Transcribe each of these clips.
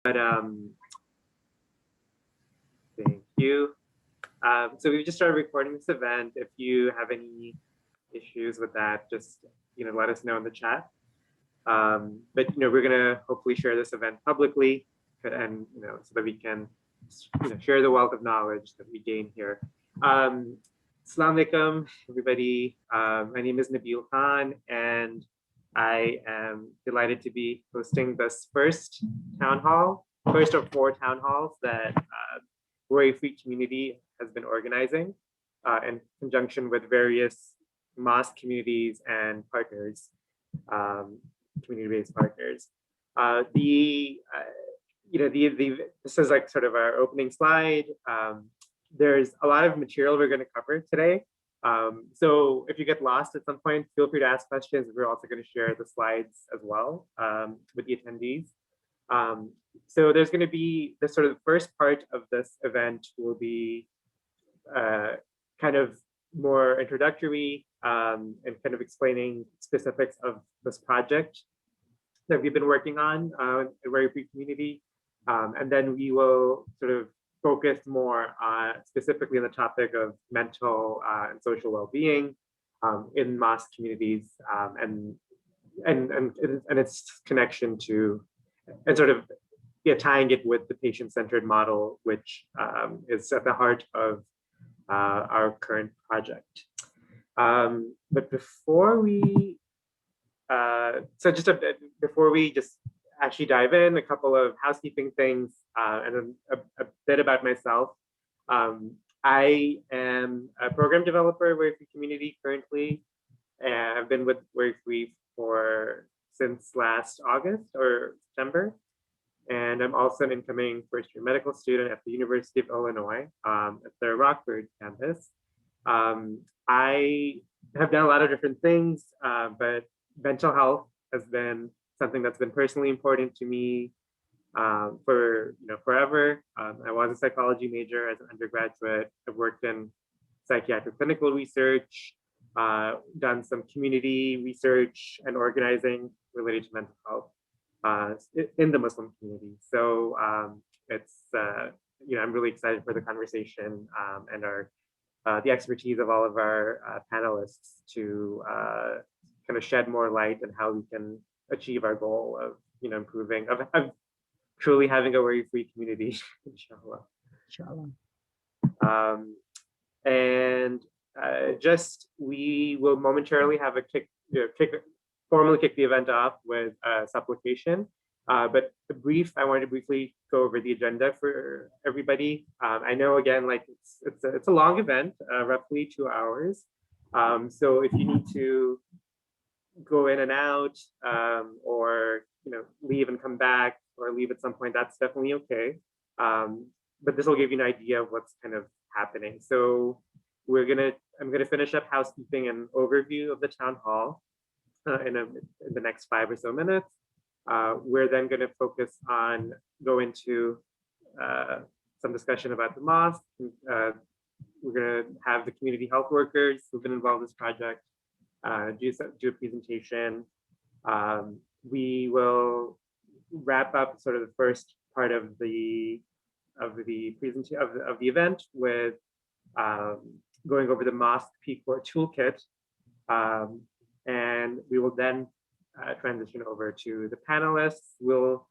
But thank you. So we've just started recording this event. If you have any issues with that, just let us know in the chat. But we're gonna hopefully share this event publicly, and so that we can share the wealth of knowledge that we gain here. Assalamu alaikum, everybody. My name is Nabil Khan, and I am delighted to be hosting this first of 4 town halls that Worry Free Community has been organizing in conjunction with various mosque communities and partners, community-based partners. This is like sort of our opening slide. There's a lot of material we're going to cover today. So if you get lost at some point, feel free to ask questions. We're also going to share the slides as well with the attendees. So there's going to be the sort of first part of this event will be kind of more introductory and kind of explaining specifics of this project that we've been working on in Worry Free Community. And then we will sort of focus more specifically on the topic of mental and social well-being in mosque communities and its connection to and sort of tying it with the patient-centered model, which is at the heart of our current project. But before we before we just actually dive in, a couple of housekeeping things and a bit about myself. I am a program developer at Worry Free Community currently, and I've been with Worry Free since last August or September. And I'm also an incoming first-year medical student at the University of Illinois at the Rockford campus. I have done a lot of different things, but mental health has been something that's been personally important to me for forever. I was a psychology major as an undergraduate. I've worked in psychiatric clinical research, done some community research and organizing related to mental health in the Muslim community. So I'm really excited for the conversation and the expertise of all of our panelists to kind of shed more light on how we can achieve our goal of improving of truly having a worry-free community, inshallah. And we will momentarily have a formally kick the event off with a supplication. But I wanted to briefly go over the agenda for everybody. I know again, like it's a long event, roughly 2 hours. So if you need to go in and out or leave and come back or leave at some point, that's definitely okay. But this will give you an idea of what's kind of happening. So I'm gonna finish up housekeeping and overview of the town hall in the next 5 or so minutes. We're then going to go into some discussion about the mosque. We're going to have the community health workers who've been involved in this project do a presentation. We will wrap up sort of the first part of the presentation of the event with going over the mosque PCORI toolkit. And we will then transition over to the panelists. We'll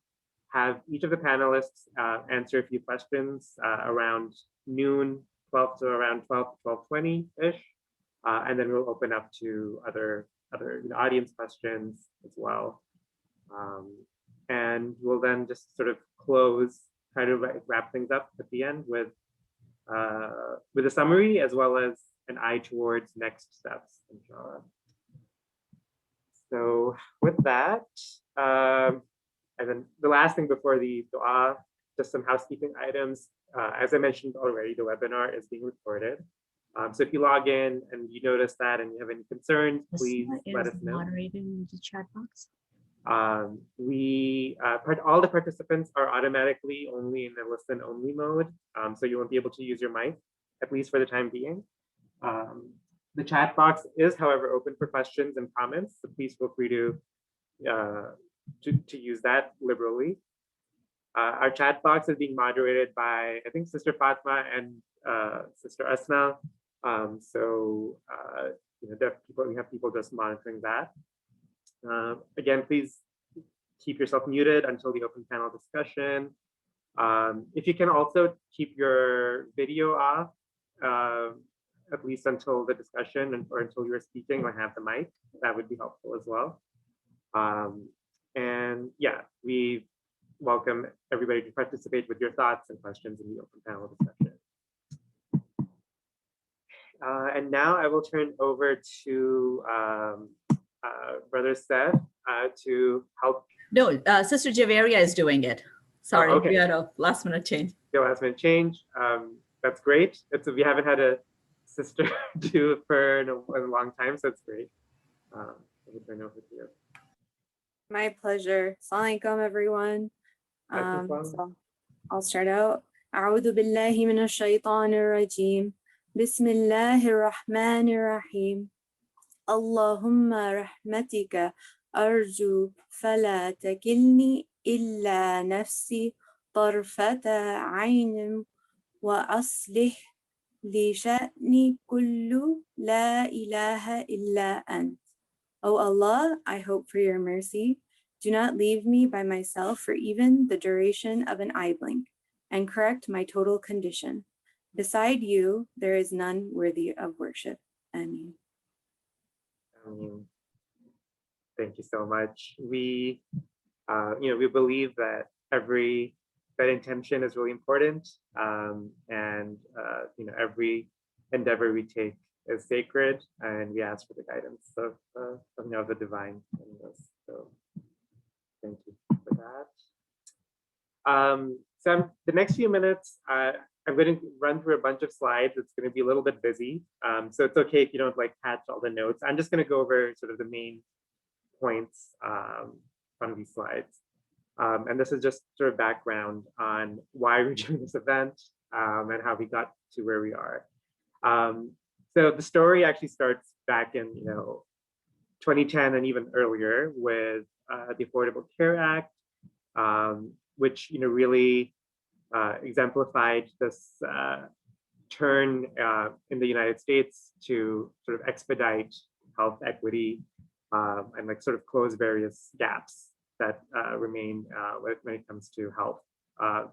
have each of the panelists answer a few questions around noon, 12 to 12:20-ish. And then we'll open up to other audience questions as well. And we'll then just sort of try to wrap things up at the end with a summary as well as an eye towards next steps, inshallah. So with that, and then the last thing before the dua, just some housekeeping items. As I mentioned already, the webinar is being recorded. So if you log in and you notice that and you have any concerns, please let us know. Moderated in the chat box. All the participants are automatically only in the listen-only mode, so you won't be able to use your mic, at least for the time being. The chat box is, however, open for questions and comments, so please feel free to use that liberally. Our chat box is being moderated by, I think, Sister Fatma and Sister Asna. We have people just monitoring that. Again, please keep yourself muted until the open panel discussion. If you can also keep your video off, at least until the discussion or until you are speaking or have the mic, that would be helpful as well. And yeah, we welcome everybody to participate with your thoughts and questions in the open panel discussion. And now I will turn over to Brother Seth to help. No, Sister Javeria is doing it. Sorry, okay. We had a last minute change. The last minute change. That's great. We haven't had a sister do it for a long time, so it's great. I'll turn over to you. My pleasure. Assalamu alaikum, everyone. So I'll start out. أعوذ بالله من الشيطان الرجيم. بسم الله الرحمن الرحيم. اللهم رحمتك أرجو فلا تكلني إلا نفسي طرفة عين وأصلح لشأني كله لا إله إلا أنت. O Allah, I hope for your mercy. Do not leave me by myself for even the duration of an eye blink, and correct my total condition. Beside you, there is none worthy of worship. Ameen. Thank you so much. We believe that that intention is really important, and every endeavor we take is sacred, and we ask for the guidance of the divine in this. So thank you for that. So the next few minutes, I'm going to run through a bunch of slides. It's going to be a little bit busy, so it's okay if you don't catch all the notes. I'm just going to go over sort of the main points from these slides, and this is just sort of background on why we're doing this event and how we got to where we are. So the story actually starts back in 2010 and even earlier with the Affordable Care Act, which really exemplified this turn in the United States to sort of expedite health equity and sort of close various gaps that remain when it comes to health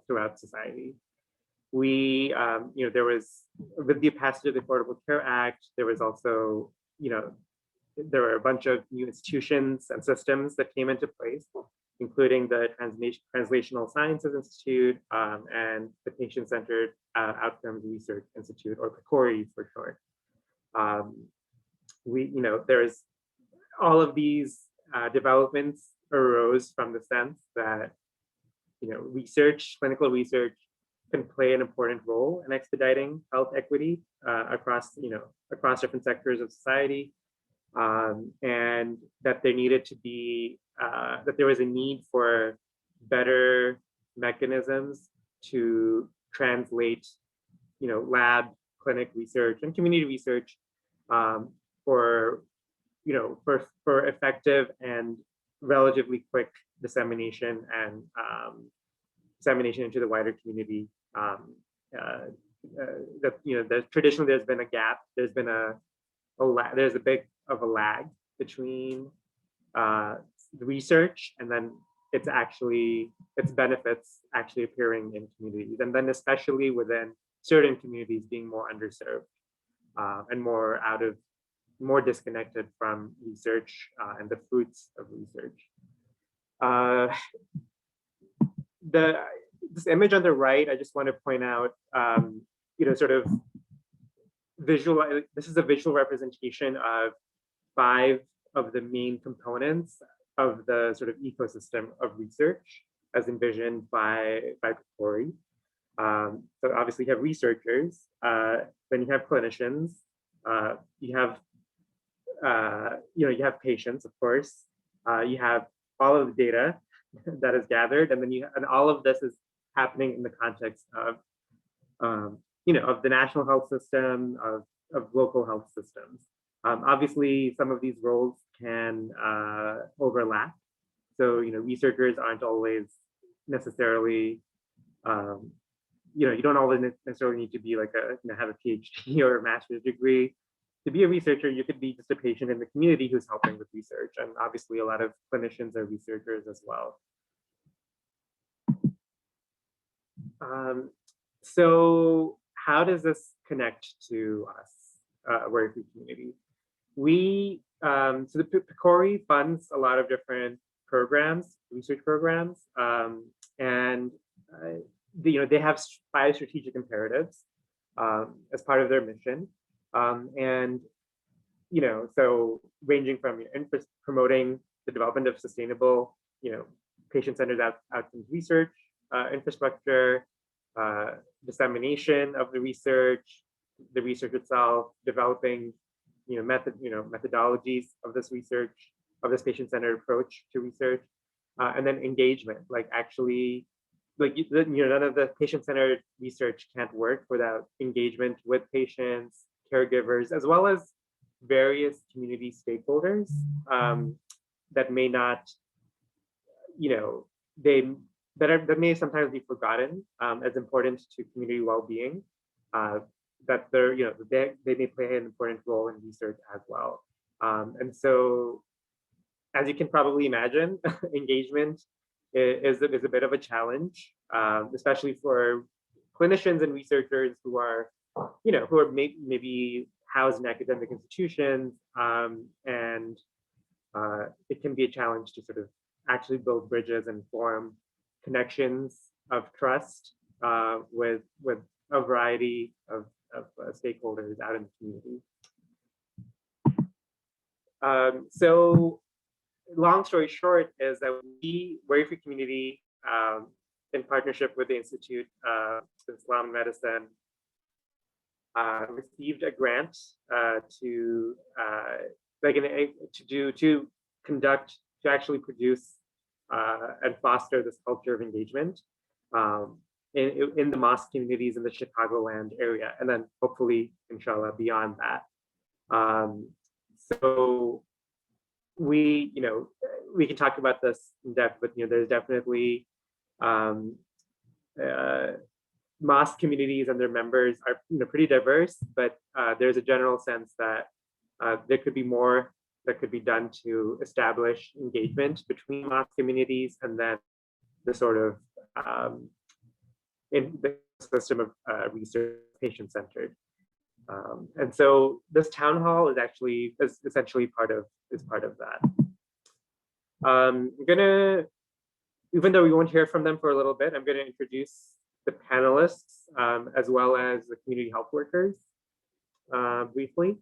throughout society. There was, with the passage of the Affordable Care Act, there was also, there were a bunch of new institutions and systems that came into place, including the Translational Sciences Institute and the Patient-Centered Outcomes Research Institute, or PCORI for short. There's all of these developments arose from the sense that, clinical research can play an important role in expediting health equity across different sectors of society, and that there needed to be that there was a need for better mechanisms to translate, lab, clinic research and community research for effective and relatively quick dissemination and dissemination into the wider community. Traditionally there's been a gap. There's been there's a bit of a lag between the research and then its benefits actually appearing in communities, and then especially within certain communities being more underserved and more disconnected from research and the fruits of research. This image on the right, I just want to point out, sort of visual. This is a visual representation of 5 of the main components of the sort of ecosystem of research as envisioned by PCORI. So obviously you have researchers, then you have clinicians, you have patients, of course, you have all of the data that is gathered, and then all of this is happening in the context of of the national health system, of local health systems. Obviously, some of these roles can overlap. So researchers aren't always necessarily, you don't always necessarily need to be like have a PhD or a master's degree. To be a researcher, you could be just a patient in the community who's helping with research. And obviously a lot of clinicians are researchers as well. So how does this connect to us, Worry Free Community? So the PCORI funds a lot of different programs, research programs, and they have 5 strategic imperatives as part of their mission. And so ranging from promoting the development of sustainable, patient-centered outcomes research, infrastructure, dissemination of the research itself, developing, methodologies of this research, of this patient-centered approach to research, and then engagement, like actually, none of the patient-centered research can't work without engagement with patients, caregivers, as well as various community stakeholders that may not, that may sometimes be forgotten as important to community well-being. That they may play an important role in research as well. And so, as you can probably imagine, engagement is a bit of a challenge, especially for clinicians and researchers who are, maybe housed in academic institutions, and it can be a challenge to sort of actually build bridges and form connections of trust with a variety of stakeholders out in the community. So long story short is that we, Worry Free Community, in partnership with the Institute of Islam Medicine, received a grant to actually produce and foster this culture of engagement in the mosque communities in the Chicagoland area, and then hopefully, inshallah, beyond that. So we can talk about this in depth, but there's definitely mosque communities and their members are pretty diverse, but there's a general sense that there could be more that could be done to establish engagement between mosque communities and then the sort of in the system of research patient-centered. And so this town hall is essentially part of that. I'm gonna, even though we won't hear from them for a little bit, I'm gonna introduce the panelists as well as the community health workers briefly.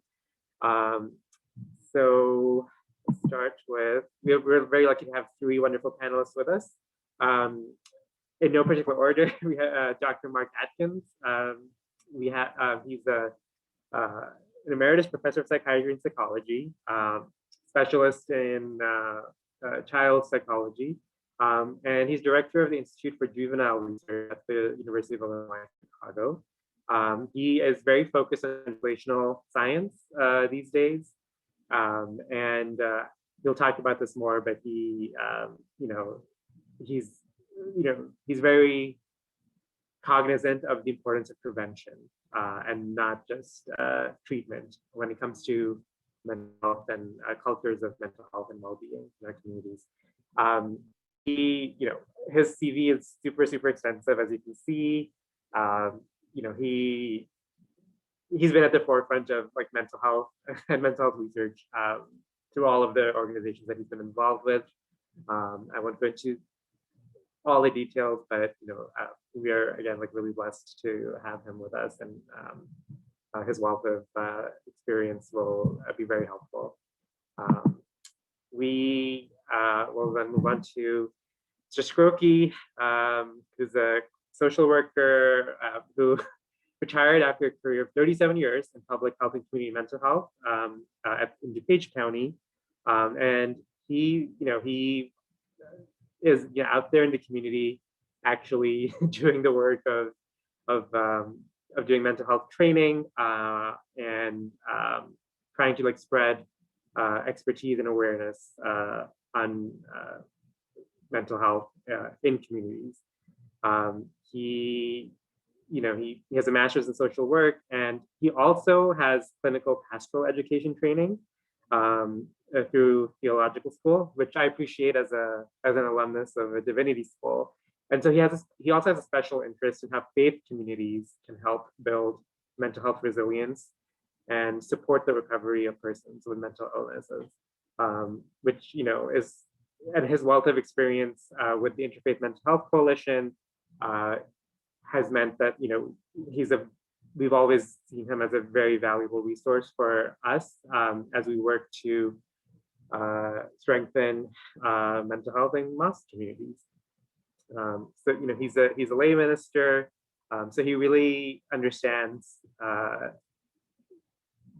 So let's start with, we're very lucky to have 3 wonderful panelists with us. In no particular order, we have Dr. Mark Atkins. He's an emeritus professor of psychiatry and psychology, specialist in child psychology, and he's director of the Institute for Juvenile Research at the University of Illinois, Chicago. He is very focused on translational science these days, and he'll talk about this more, but he's very cognizant of the importance of prevention and not just treatment when it comes to mental health and cultures of mental health and well-being in our communities. His CV is super extensive, as you can see. He's been at the forefront of like mental health and mental health research through all of the organizations that he's been involved with. I won't go into all the details, but we are again really blessed to have him with us, and his wealth of experience will be very helpful. We will then move on to Mr. Skroki, who's a social worker who retired after a career of 37 years in public health and community mental health in DuPage County, and he is out there in the community, actually doing the work of doing mental health training and trying to spread expertise and awareness on mental health in communities. He has a master's in social work, and he also has clinical pastoral education training through theological school, which I appreciate as an alumnus of a divinity school. And so he also has a special interest in how faith communities can help build mental health resilience and support the recovery of persons with mental illnesses, which is, and his wealth of experience with the Interfaith Mental Health Coalition has meant that we've always seen him as a very valuable resource for us as we work to strengthen mental health in mosque communities. So he's a lay minister, so he really understands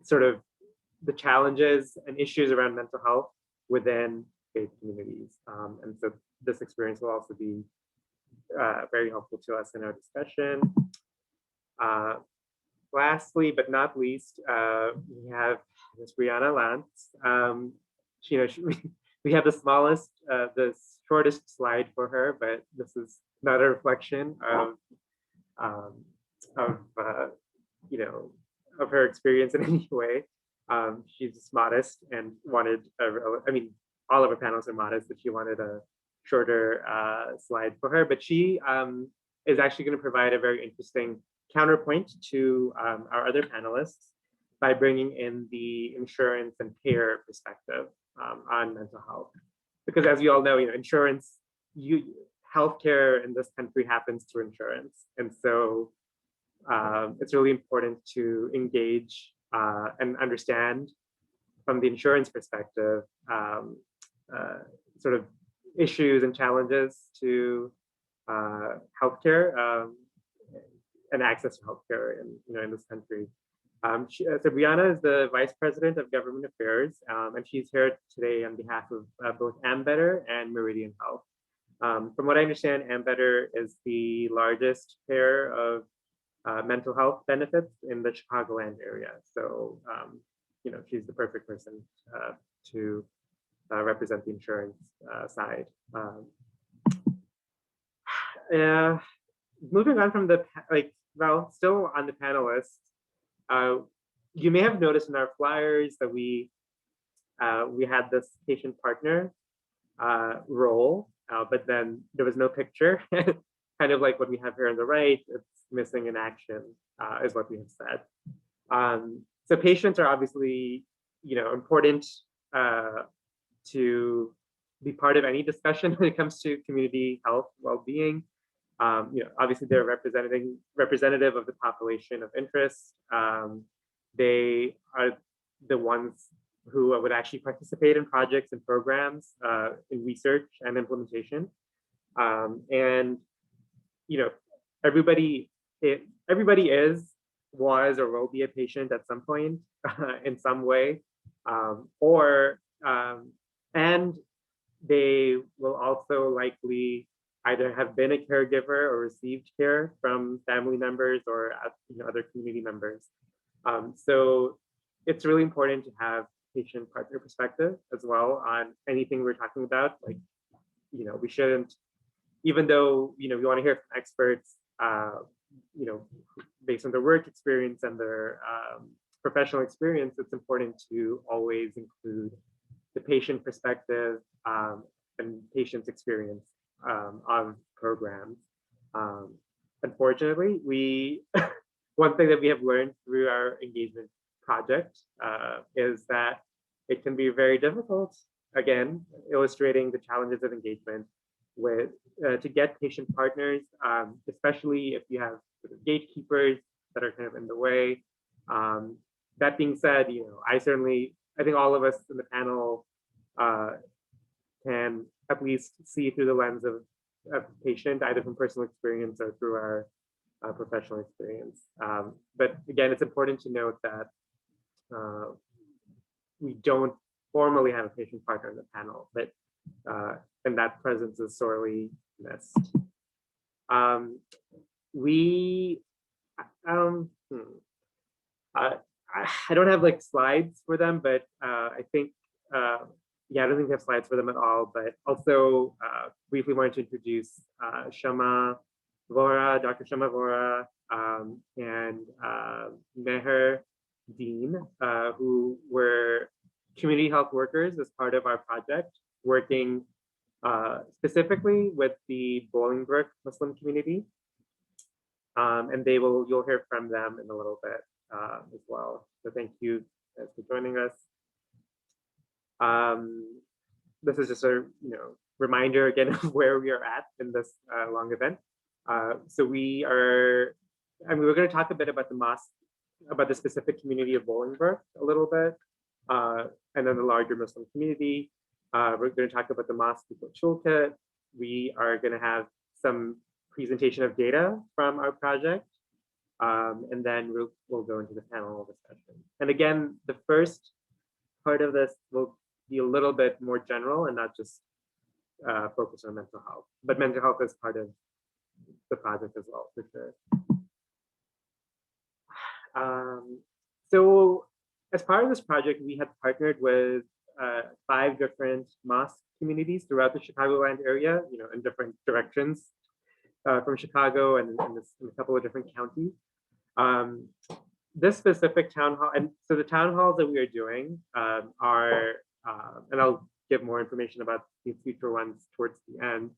sort of the challenges and issues around mental health within faith communities, and so this experience will also be very helpful to us in our discussion. Lastly, but not least, we have Ms. Brianna Lance. We have the shortest slide for her, but this is not a reflection of her experience in any way. She's just modest and wanted all of our panels are modest, but she wanted a shorter slide for her. But she is actually going to provide a very interesting counterpoint to our other panelists by bringing in the insurance and payer perspective on mental health. Because as you all know, insurance, healthcare in this country happens through insurance. And so it's really important to engage and understand from the insurance perspective sort of issues and challenges to healthcare and access to healthcare in this country. So Brianna is the Vice President of Government Affairs, and she's here today on behalf of both Ambetter and Meridian Health. From what I understand, Ambetter is the largest payer of mental health benefits in the Chicagoland area. So, she's the perfect person to represent the insurance side. Moving on from still on the panelists, you may have noticed in our flyers that we had this patient partner role, but then there was no picture. Kind of like what we have here on the right, it's missing in action, is what we have said. So patients are obviously, important to be part of any discussion when it comes to community health well-being. Obviously they're representative of the population of interest. They are the ones who would actually participate in projects and programs in research and implementation. And everybody is, was, or will be a patient at some point in some way, and they will also likely either have been a caregiver or received care from family members or other community members. So it's really important to have patient partner perspective as well on anything we're talking about. We shouldn't, even though we want to hear from experts, based on their work experience and their professional experience, it's important to always include the patient perspective and patient's experience on programs. Unfortunately, one thing that we have learned through our engagement project is that it can be very difficult, again, illustrating the challenges of engagement with to get patient partners, especially if you have sort of gatekeepers that are kind of in the way. That being said, I think all of us in the panel can at least see through the lens of a patient, either from personal experience or through our professional experience. But again, it's important to note that we don't formally have a patient partner in the panel, but and that presence is sorely missed. I don't have slides for them, but I think yeah, I don't think we have slides for them at all, but also briefly wanted to introduce Shama Vora, Dr. Shama Vora, and Meher Dean, who were community health workers as part of our project, working specifically with the Bolingbrook Muslim community. And you'll hear from them in a little bit as well. So thank you guys for joining us. This is just a reminder again of where we are at in this long event. So we're going to talk a bit about the mosque, about the specific community of Bolingbrook a little bit, and then the larger Muslim community. We're going to talk about the mosque toolkit. We are going to have some presentation of data from our project, and then we'll go into the panel discussion. And again, the first part of this will be a little bit more general and not just focus on mental health, but mental health is part of the project as well, for sure. So as part of this project, we had partnered with 5 different mosque communities throughout the Chicagoland area, in different directions from Chicago and in a couple of different counties. This specific town hall, and so the town halls that we are doing are, and I'll give more information about these future ones towards the end,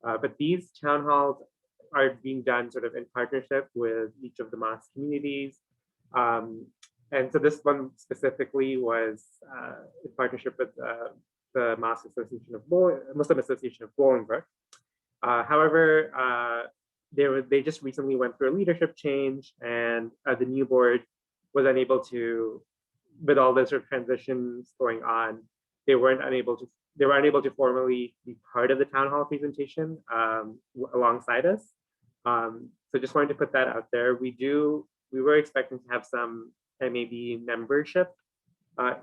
but these town halls are being done sort of in partnership with each of the mosque communities. And so this one specifically was in partnership with the Mosque Association of Muslim Association of Bolingbrook. However, they just recently went through a leadership change, and the new board was unable to, with all the sort of transitions going on, they were unable to formally be part of the town hall presentation alongside us. So just wanted to put that out there. We were expecting to have some MAB membership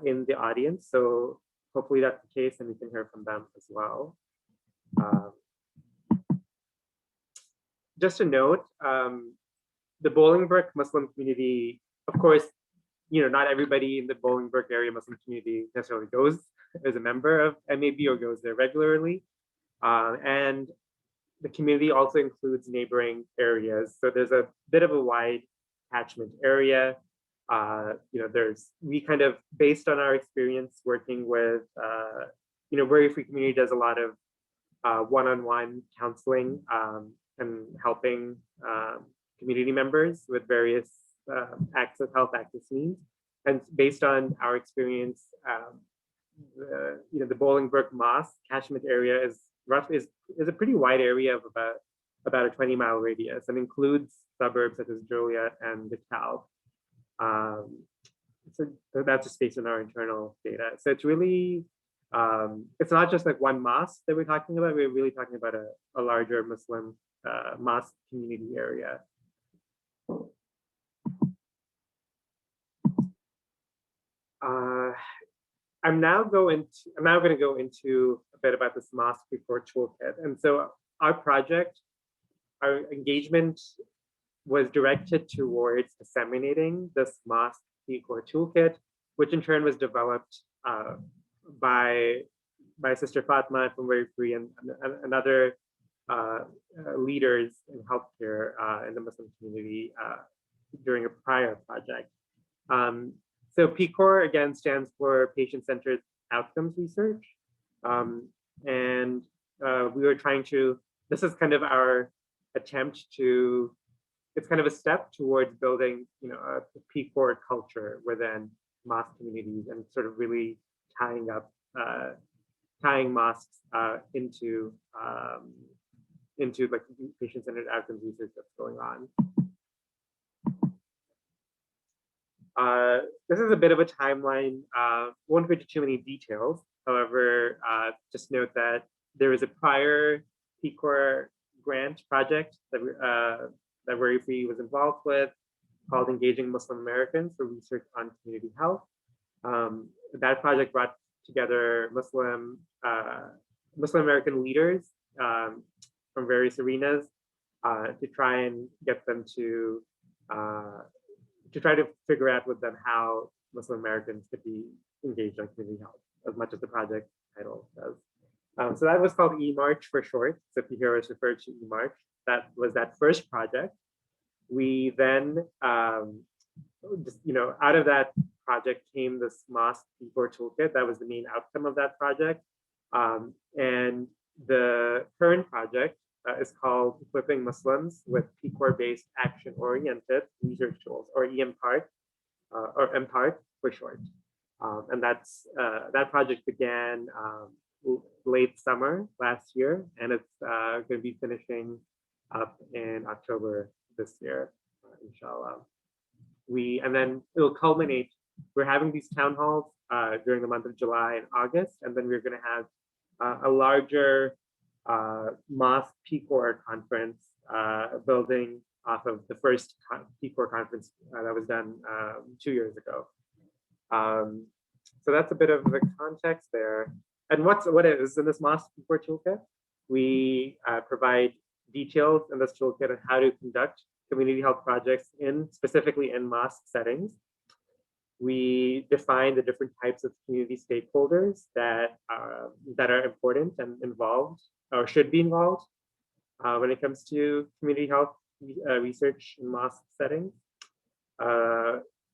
in the audience, so hopefully that's the case, and we can hear from them as well. Just a note, the Bolingbrook Muslim community, of course, not everybody in the Bolingbrook area Muslim community necessarily goes as a member of MAB or goes there regularly. And the community also includes neighboring areas. So there's a bit of a wide catchment area. We kind of, based on our experience working with, Worry Free Community does a lot of one-on-one counseling and helping community members with various health access needs. And based on our experience, the Bolingbrook Mosque catchment area is a pretty wide area of about a 20-mile radius, and includes suburbs such as Joliet and DeKalb. So that's just based on our internal data. So it's really, it's not just like one mosque that we're talking about. We're really talking about a larger Muslim mosque community area. I'm now going to go into a bit about this mosque PCORI toolkit. And so our engagement was directed towards disseminating this mosque PCORI toolkit, which in turn was developed by Sister Fatma from Worry Free and other leaders in healthcare in the Muslim community during a prior project. So PCORI again stands for Patient-Centered Outcomes Research. And we were trying to, this is kind of our attempt to, it's kind of a step towards building, a PCORI culture within mosque communities and sort of really tying mosques into like patient-centered outcomes research that's going on. This is a bit of a timeline. Won't go into too many details. However, just note that there was a prior PCORI grant project that Worry Free was involved with, called Engaging Muslim Americans for Research on Community Health. That project brought together Muslim American leaders from various arenas to try and get them to try to figure out with them how Muslim Americans could be engaged on community health. as much as the project title does. So that was called eMarch for short. So if you hear us refer to eMarch, that was that first project. We then, out of that project came this MOST PCORI toolkit. That was the main outcome of that project. And the current project is called Equipping Muslims with PCORI-based action-oriented research tools, or EMPART, or MPART for short. And that project began late summer last year, and it's going to be finishing up in October this year, inshallah. And then it'll culminate. We're having these town halls during the month of July and August, and then we're going to have a larger MOST PCORI conference, building off of the first PCORI conference that was done 2 years ago. So that's a bit of the context there. And what is in this MOST PCORI toolkit? We provide details in this toolkit on how to conduct community health projects specifically in mosque settings. We define the different types of community stakeholders that are important and involved or should be involved when it comes to community health research in mosque settings.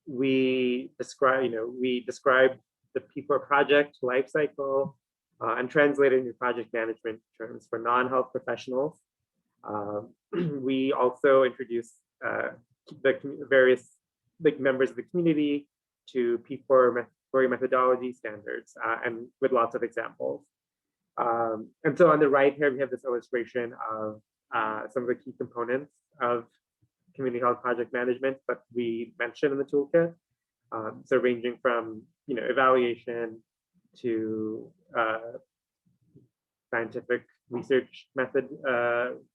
We describe the PCORI project life cycle and translate it into project management terms for non-health professionals. We also introduce the various members of the community to PCORI methodology standards, and with lots of examples. And so on the right here, we have this illustration of some of the key components of community health project management that we mentioned in the toolkit. So ranging from evaluation to scientific research method,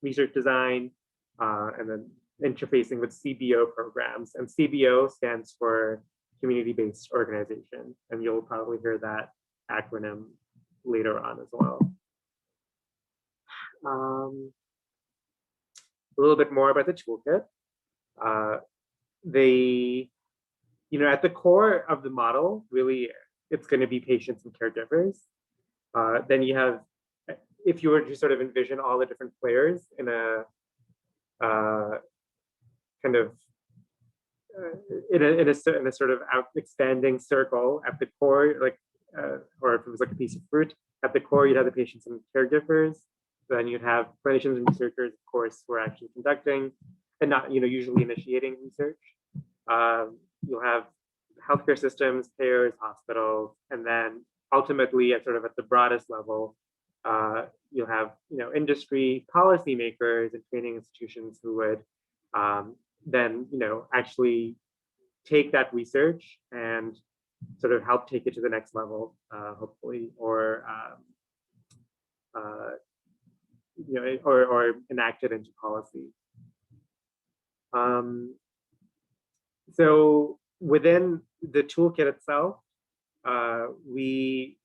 research design, and then interfacing with CBO programs. And CBO stands for community-based organization. And you'll probably hear that acronym later on as well. A little bit more about the toolkit. At the core of the model, really, it's going to be patients and caregivers. Then you have, if you were to sort of envision all the different players in a kind of in a sort of expanding circle at the core, or if it was like a piece of fruit, at the core you'd have the patients and caregivers. Then you'd have clinicians and researchers, of course, who are actually conducting and not usually initiating research. You'll have healthcare systems, payers, hospitals, and then ultimately at the broadest level, you'll have industry policymakers and training institutions who would then actually take that research and sort of help take it to the next level, hopefully, or enact it into policy. So within the toolkit itself, we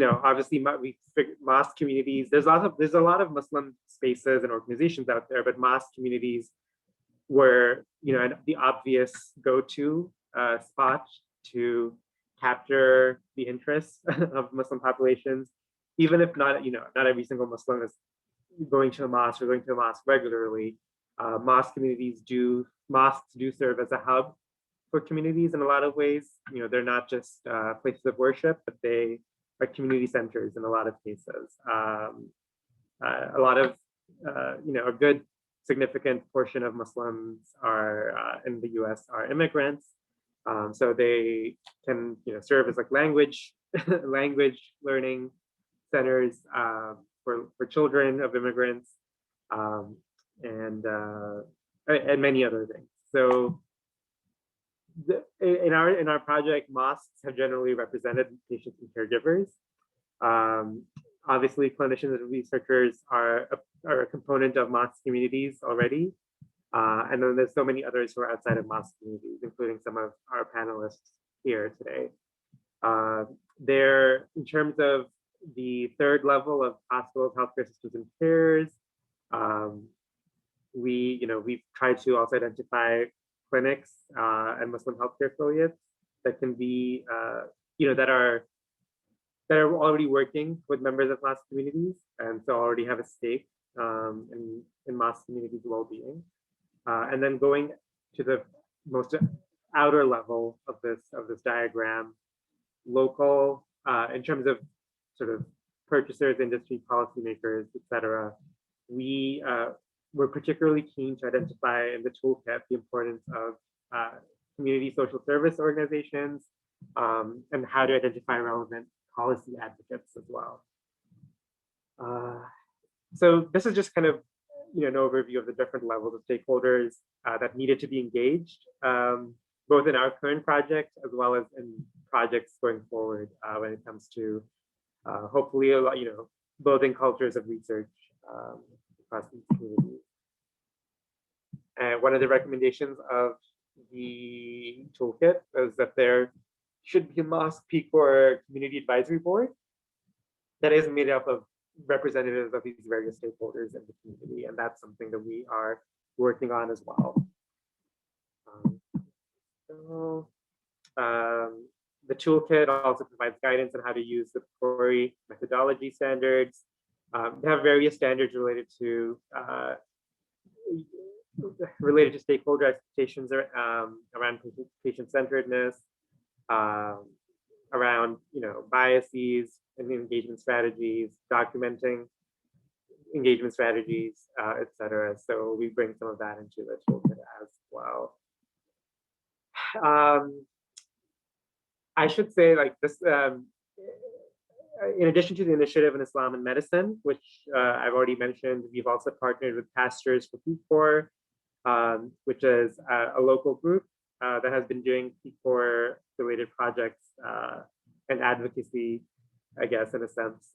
obviously we mosque communities. There's a lot of Muslim spaces and organizations out there, but mosque communities were the obvious go-to spot to capture the interests of Muslim populations, even if not every single Muslim is going to a mosque or going to a mosque regularly. Mosques do serve as a hub for communities in a lot of ways. They're not just places of worship, but they are community centers in a lot of cases. A lot of, a good significant portion of Muslims are in the US are immigrants. So they can serve as language learning centers for children of immigrants, and many other things. So in our project, mosques have generally represented patients and caregivers. Obviously, clinicians and researchers are a component of mosque communities already. And then there's so many others who are outside of mosque communities, including some of our panelists here today. In terms of the third level of hospitals, healthcare systems, and peers, we've tried to also identify clinics and Muslim healthcare affiliates that can be that are already working with members of mosque communities, and so already have a stake in mosque communities' well-being. And then going to the most outer level of this diagram, local, in terms of sort of purchasers, industry, policymakers, etc. We're particularly keen to identify in the toolkit the importance of community social service organizations, and how to identify relevant policy advocates as well. So this is just kind of an overview of the different levels of stakeholders that needed to be engaged, both in our current project as well as in projects going forward when it comes to hopefully building cultures of research across these communities. And one of the recommendations of the toolkit is that there should be a mosque PCORI community advisory board that is made up of representatives of these various stakeholders in the community, and that's something that we are working on as well. The toolkit also provides guidance on how to use the PCORI methodology standards. They have various standards related to stakeholder expectations around patient-centeredness, around biases and engagement strategies, documenting engagement strategies, etc. So we bring some of that into the toolkit as well. I should say, like this, in addition to the initiative in Islam and medicine, which I've already mentioned, we've also partnered with Pastors for PCORI, which is a local group that has been doing PCORI related projects and advocacy, I guess, in a sense,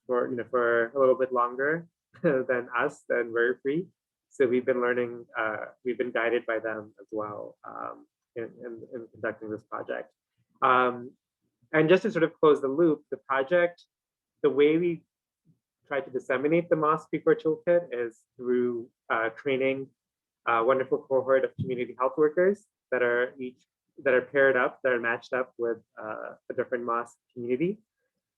for a little bit longer than us, and very free. So we've been learning, we've been guided by them as well in conducting this project. And just to sort of close the loop, the project, the way we try to disseminate the mosque PCORI toolkit is through training a wonderful cohort of community health workers that are paired up, that are matched up with a different mosque community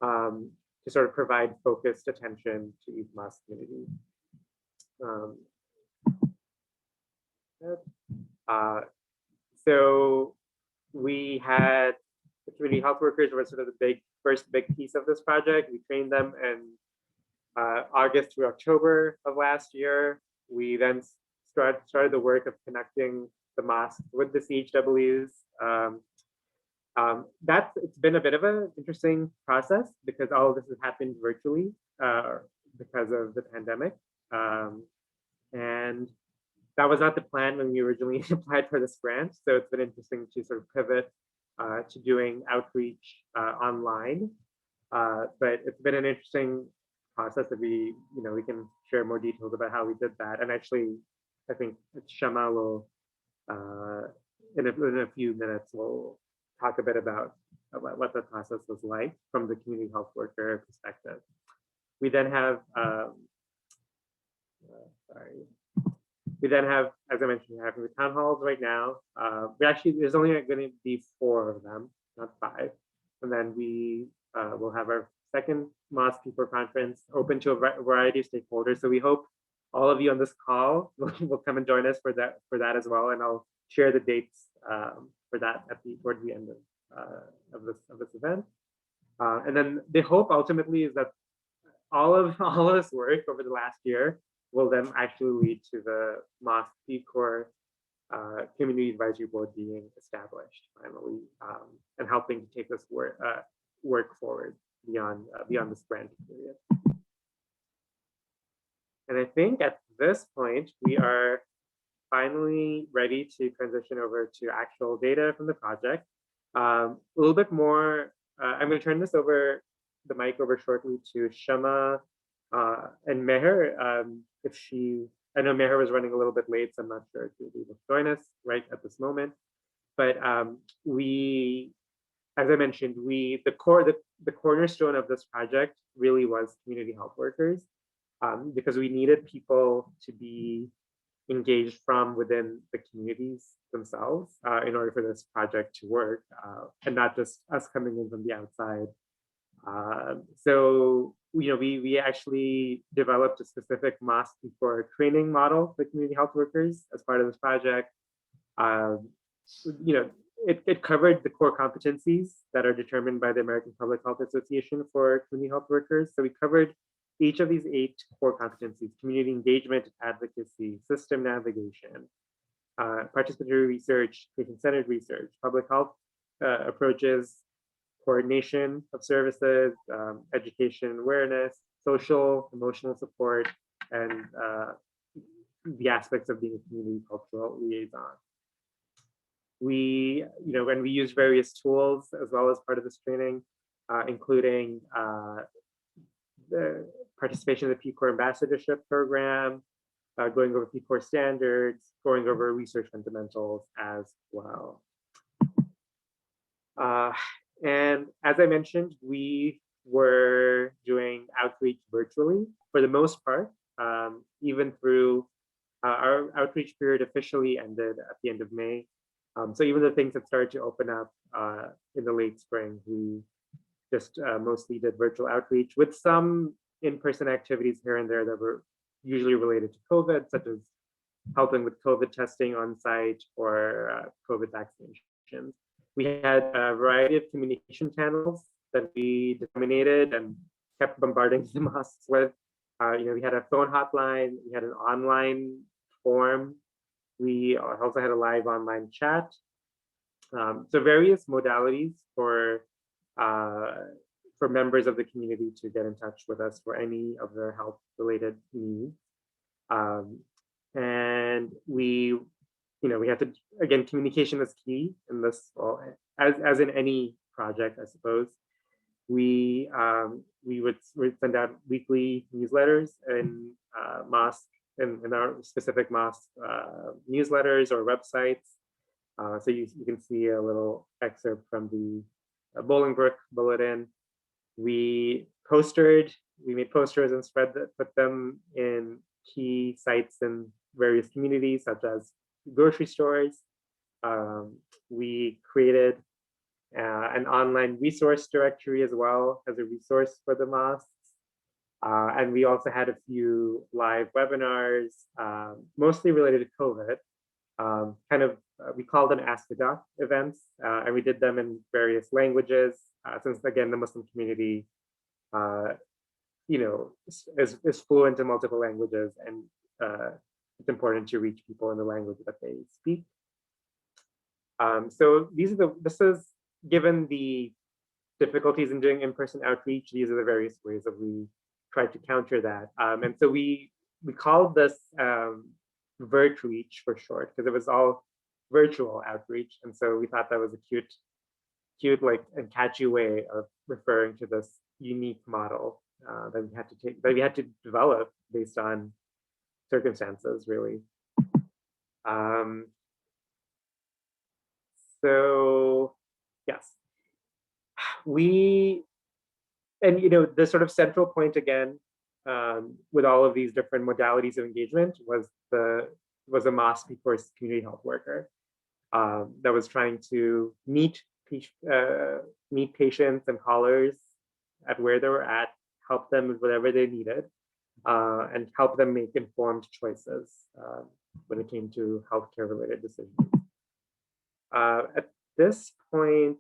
to sort of provide focused attention to each mosque community. So we had the community health workers were sort of the first big piece of this project. We trained them in August through October of last year. We then started the work of connecting the mosques with the CHWs. It's been a bit of an interesting process because all of this has happened virtually because of the pandemic. And that was not the plan when we originally applied for this grant. So it's been interesting to sort of pivot to doing outreach online. But it's been an interesting process that we can share more details about how we did that. And actually, I think Shama will, in a few minutes, will talk a bit about what the process was like from the community health worker perspective. We then have, as I mentioned, we're having the town halls right now. There's only going to be 4 of them, not 5. And then we will have our second Mosque PCORI conference open to a variety of stakeholders. So we hope all of you on this call will come and join us for that as well. And I'll share the dates for that towards the end of this event. And then the hope ultimately is that all of this work over the last year will then actually lead to the Mosque PCORI Community Advisory Board being established finally, and helping to take this work forward beyond this grant period. And I think at this point, we are finally ready to transition over to actual data from the project. A little bit more, I'm going to turn the mic over shortly to Shama and Meher. I know Meher was running a little bit late, so I'm not sure if you'll be able to join us right at this moment. But as I mentioned, the cornerstone of this project really was community health workers, because we needed people to be engaged from within the communities themselves in order for this project to work, and not just us coming in from the outside. So we actually developed a specific Masjid for training model for community health workers as part of this project. It covered the core competencies that are determined by the American Public Health Association for community health workers. So we covered each of these 8 core competencies: community engagement, advocacy, system navigation, participatory research, patient-centered research, public health approaches, coordination of services, education awareness, social, emotional support, and the aspects of being a community cultural liaison. We used various tools as well as part of this training, including the participation in the PCORI ambassadorship program, going over PCORI standards, going over research fundamentals as well. And as I mentioned, we were doing outreach virtually for the most part, even through our outreach period officially ended at the end of May. So even the things that started to open up in the late spring, we just mostly did virtual outreach with some in-person activities here and there that were usually related to COVID, such as helping with COVID testing on site or COVID vaccinations. We had a variety of communication channels that we disseminated and kept bombarding the mosques with. We had a phone hotline, we had an online form, we also had a live online chat. So various modalities for members of the community to get in touch with us for any of their health-related needs. And we had to, again, communication is key in this, well, as in any project, I suppose. We would send out weekly newsletters in mosque, in our specific mosque newsletters or websites. So you can see a little excerpt from the Bolingbrook bulletin. We made posters and put them in key sites in various communities, such as grocery stores. We created an online resource directory as well as a resource for the mosques. And we also had a few live webinars, mostly related to COVID. We called them Ask the Doc events, and we did them in various languages, since again, the Muslim community is fluent in multiple languages, and it's important to reach people in the language that they speak. So this is, given the difficulties in doing in-person outreach, these are the various ways that we tried to counter that. And so we called this Virtreach for short, because it was all virtual outreach. And so we thought that was a cute and catchy way of referring to this unique model that we had to develop based on circumstances, really. So yes, the sort of central point again, with all of these different modalities of engagement was a mosque before community health worker that was trying to meet patients and callers at where they were at, help them with whatever they needed, and help them make informed choices when it came to healthcare related decisions. At this point,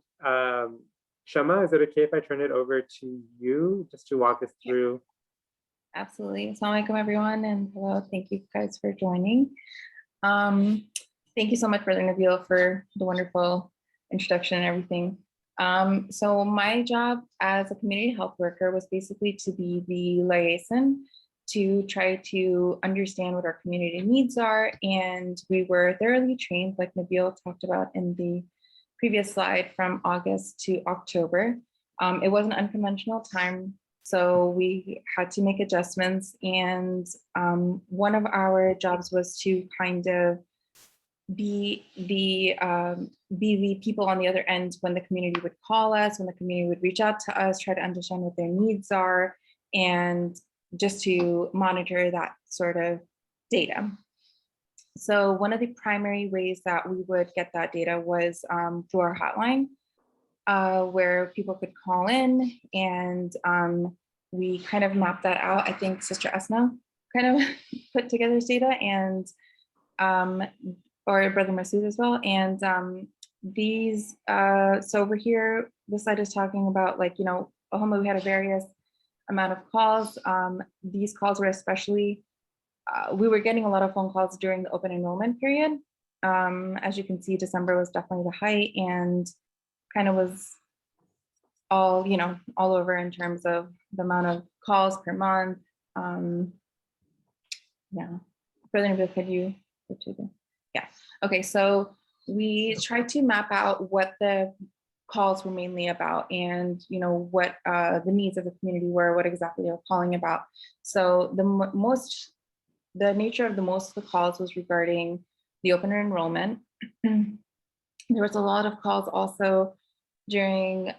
Shama, is it okay if I turn it over to you just to walk us through? Absolutely. Assalamu alaikum, everyone, and hello. Thank you guys for joining. Thank you so much, Brother Nabil, for the wonderful introduction and everything. So my job as a community health worker was basically to be the liaison to try to understand what our community needs are. And we were thoroughly trained, like Nabil talked about in the previous slide, from August to October. It was an unconventional time, so we had to make adjustments. And one of our jobs was to kind of be the people on the other end when the community would call us, when the community would reach out to us, try to understand what their needs are, and just to monitor that sort of data. So one of the primary ways that we would get that data was through our hotline, where people could call in, and we kind of mapped that out. I think Sister Esna kind of put together this data, and or Brother Masjid as well. And these, so over here, this slide is talking about, like, you know, Oklahoma, we had a various amount of calls. These calls were especially, we were getting a lot of phone calls during the open enrollment period. As you can see, December was definitely the height, and kind of was all, you know, all over in terms of the amount of calls per month. Yeah, Brother Nabil, could you go to the, yeah. Okay, so we tried to map out what the calls were mainly about, and, you know, what the needs of the community were, what exactly they were calling about. So the nature of most of the calls was regarding the open enrollment. There was a lot of calls also during,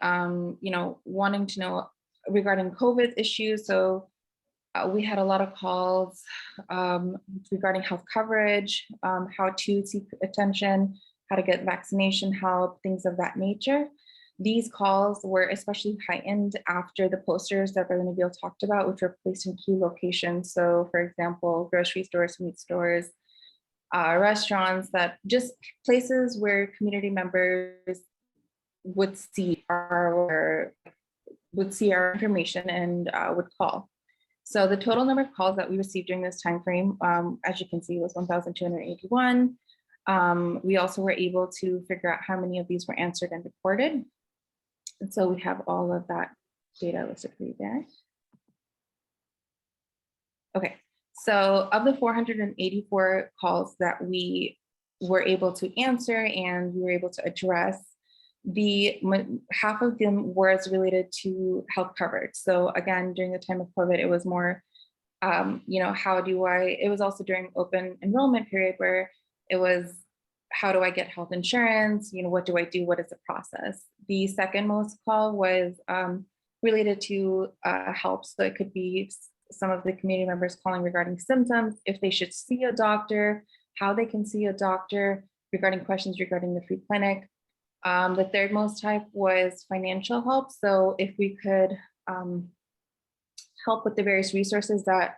you know, wanting to know regarding COVID issues. So we had a lot of calls regarding health coverage, how to seek attention, how to get vaccination help, things of that nature. These calls were especially heightened after the posters that Brother Nabil talked about, which were placed in key locations. So, for example, grocery stores, meat stores, restaurants, that just places where community members would see our information and would call. So the total number of calls that we received during this time frame, as you can see, was 1,281. We also were able to figure out how many of these were answered and reported. And so we have all of that data listed for you there. Okay, so of the 484 calls that we were able to answer and we were able to address, half of them was related to health coverage. So again, during the time of COVID, it was more, you know, it was also during open enrollment period where it was, how do I get health insurance? You know, what do I do? What is the process? The second most call was related to help. So it could be some of the community members calling regarding symptoms, if they should see a doctor, how they can see a doctor, regarding questions regarding the free clinic. The third most type was financial help. So if we could help with the various resources that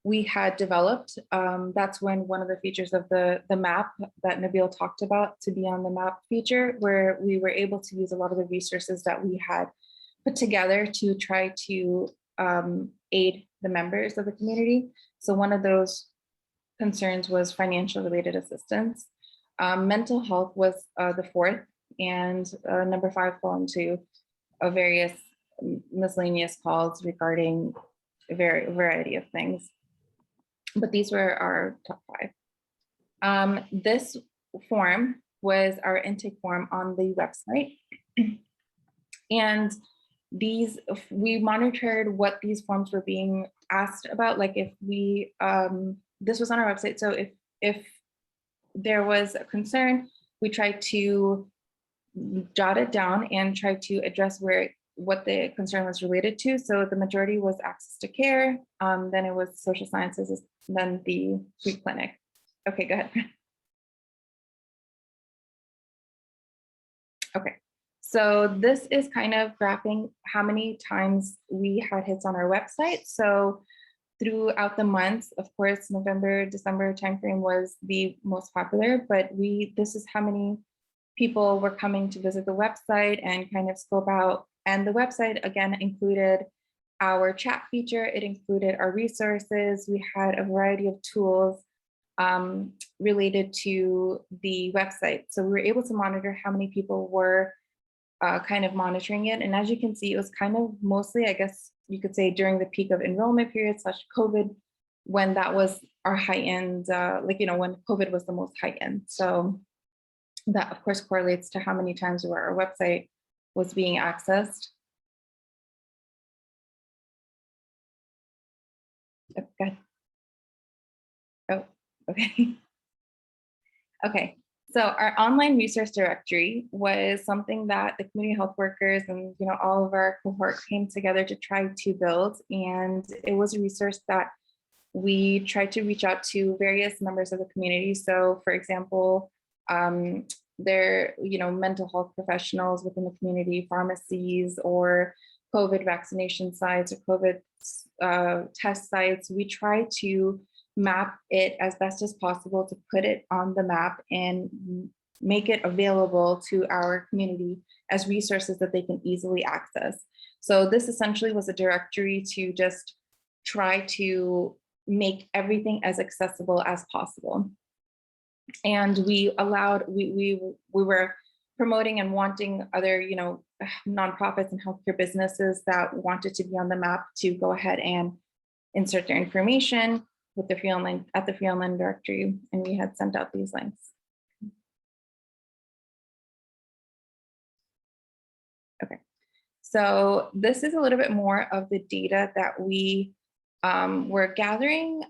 we had developed, that's when one of the features of the map that Nabil talked about, to be on the map feature, where we were able to use a lot of the resources that we had put together to try to aid the members of the community. So one of those concerns was financial related assistance. Mental health was the fourth, and number 5 fell into various miscellaneous calls regarding a variety of things. But these were our top 5. This form was our intake form on the website. And we monitored what these forms were being asked about. Like if we, this was on our website. So if there was a concern, we tried to jot it down and try to address what the concern was related to. So the majority was access to care, then it was social sciences, then the free clinic. Okay, go ahead. Okay, so this is kind of graphing how many times we had hits on our website. So throughout the months, of course, November, December timeframe was the most popular, but this is how many people were coming to visit the website and kind of scope out. And the website, again, included our chat feature. It included our resources. We had a variety of tools related to the website. So we were able to monitor how many people were kind of monitoring it. And as you can see, it was kind of mostly, I guess you could say, during the peak of enrollment period / COVID, when that was our high end, when COVID was the most high end. So that of course correlates to how many times our website was being accessed. Okay. Oh, okay. Okay, so our online resource directory was something that the community health workers and all of our cohort came together to try to build, and it was a resource that we tried to reach out to various members of the community. So for example, there, mental health professionals within the community, pharmacies, or COVID vaccination sites, or COVID test sites. We try to map it as best as possible to put it on the map and make it available to our community as resources that they can easily access. So this essentially was a directory to just try to make everything as accessible as possible. And we allowed, we were promoting and wanting other, nonprofits and healthcare businesses that wanted to be on the map to go ahead and insert their information with the free online at the free online directory. And we had sent out these links. Okay, so this is a little bit more of the data that we were gathering.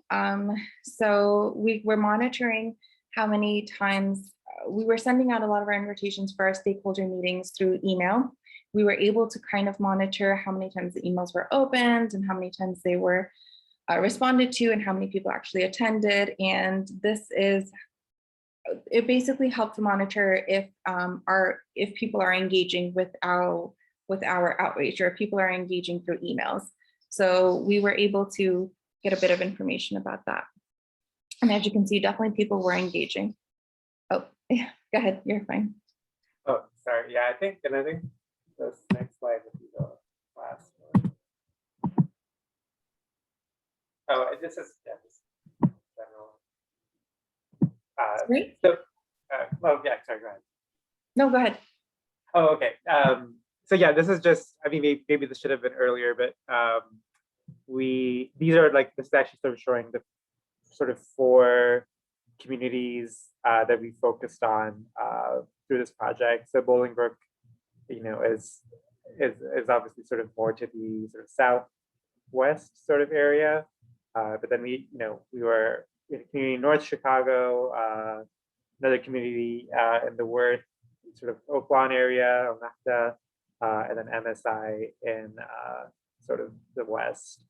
So we were monitoring how many times we were sending out a lot of our invitations for our stakeholder meetings through email. We were able to kind of monitor how many times the emails were opened and how many times they were responded to and how many people actually attended. And it basically helped to monitor if people are engaging with our outreach, or if people are engaging through emails. So we were able to get a bit of information about that. And as you can see, definitely people were engaging. Oh, yeah, go ahead, you're fine. Oh, sorry. Yeah, I think this next slide would be the last one. Oh, this is general. Great. So, well, yeah, sorry, go ahead. No, go ahead. Oh, okay. So yeah, this is just, I mean, maybe this should have been earlier, but these are like, this is actually sort of showing the sort of 4 communities that we focused on through this project. So Bolingbrook, is obviously sort of more to the sort of southwest sort of area. But then we were in a community in North Chicago, another community in the Worth, sort of Oak Lawn area, Omakta, and then MSI in sort of the West.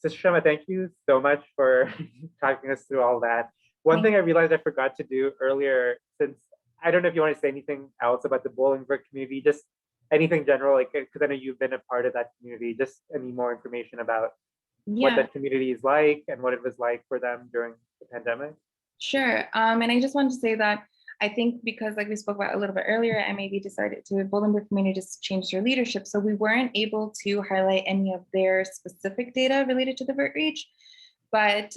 Sister Shema, thank you so much for talking us through all that. One thing I realized I forgot to do earlier, since I don't know if you want to say anything else about the Bolingbrook community, just anything general, like, because I know you've been a part of that community, just any more information about what that community is like and what it was like for them during the pandemic? Sure. And I just wanted to say that I think because, like we spoke about a little bit earlier, MAB decided to, Bolingbrook community just changed their leadership. So we weren't able to highlight any of their specific data related to the vert reach. But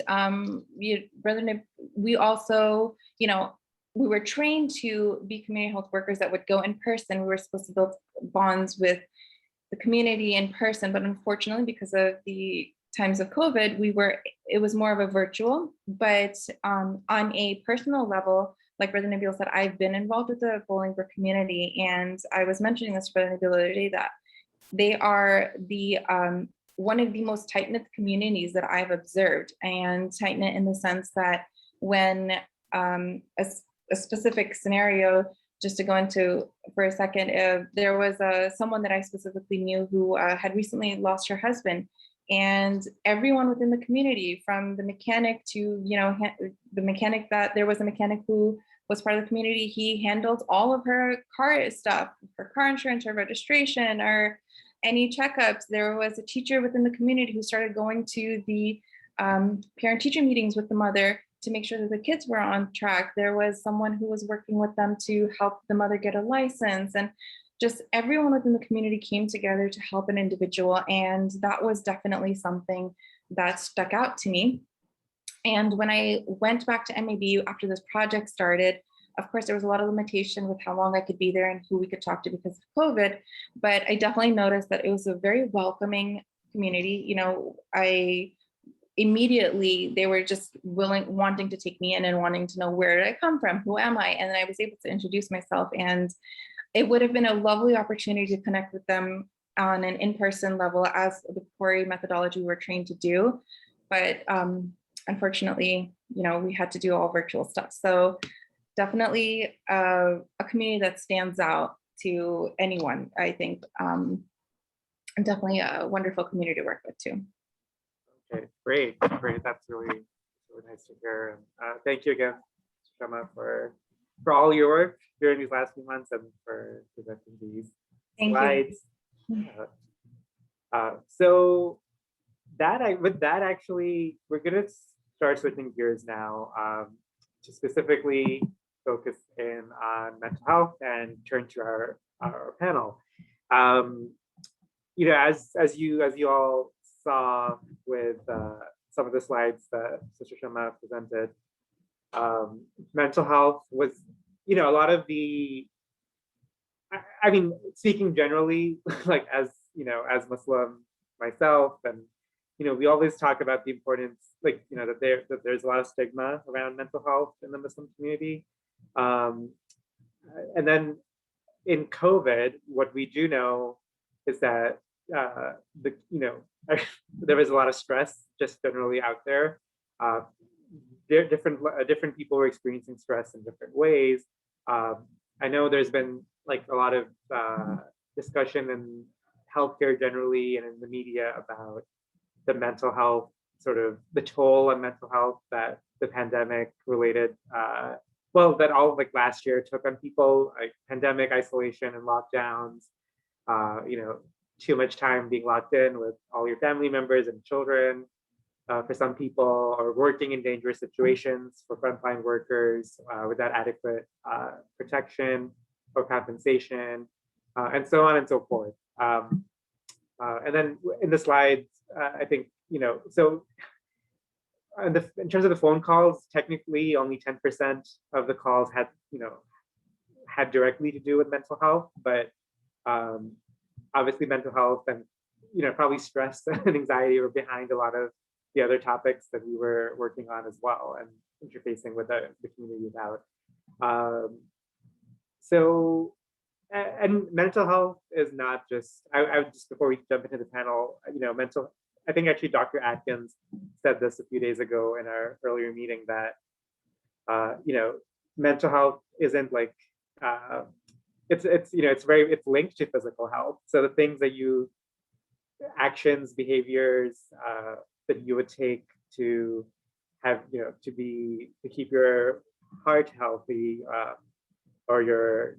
we also, we were trained to be community health workers that would go in person. We were supposed to build bonds with the community in person, but unfortunately, because of the times of COVID, it was more of a virtual. But on a personal level, like Brother Nabil said, I've been involved with the Bolingbrook community, and I was mentioning this to Brother Nabil the other day that they are the one of the most tight-knit communities that I've observed, and tight-knit in the sense that when a specific scenario, just to go into for a second, there was someone that I specifically knew who had recently lost her husband, and everyone within the community, from the mechanic to, the mechanic, that there was a mechanic who was part of the community, he handled all of her car stuff, her car insurance, her registration, or any checkups. There was a teacher within the community who started going to the parent-teacher meetings with the mother to make sure that the kids were on track. There was someone who was working with them to help the mother get a license, and just everyone within the community came together to help an individual. And that was definitely something that stuck out to me. And when I went back to MABU after this project started, of course, there was a lot of limitation with how long I could be there and who we could talk to because of COVID, but I definitely noticed that it was a very welcoming community. I immediately, they were just wanting to take me in and wanting to know, where did I come from? Who am I? And then I was able to introduce myself, and it would have been a lovely opportunity to connect with them on an in-person level as the PCORI methodology we were trained to do. But unfortunately, we had to do all virtual stuff. So definitely a community that stands out to anyone, I think. And definitely a wonderful community to work with too. Okay, great. That's really nice to hear. Thank you again, Shama, for all your work during these last few months and for presenting these slides. So with that, actually, we're going to start switching gears now to specifically focus in on mental health and turn to our panel. As you all saw with some of the slides that Sister Shama presented, mental health was, a lot of the, I mean, speaking generally, like as Muslim myself, and we always talk about the importance, like that there's a lot of stigma around mental health in the Muslim community, and then in COVID, what we do know is that there was a lot of stress just generally out there. Different people were experiencing stress in different ways. I know there's been like a lot of discussion in healthcare generally and in the media about the mental health, sort of the toll on mental health that the pandemic related, that all like last year took on people, like pandemic, isolation and lockdowns, too much time being locked in with all your family members and children, for some people, or working in dangerous situations for frontline workers without adequate protection or compensation, and so on and so forth. And then in the slides, I think, so in terms of the phone calls, technically only 10% of the calls had directly to do with mental health, but obviously mental health and, probably stress and anxiety were behind a lot of the other topics that we were working on as well and interfacing with the community about. And mental health is not just, I would just, before we jump into the panel, I think actually Dr. Atkins said this a few days ago in our earlier meeting that, mental health isn't like, it's linked to physical health. So the things that actions, behaviors that you would take to have, to keep your heart healthy, or your,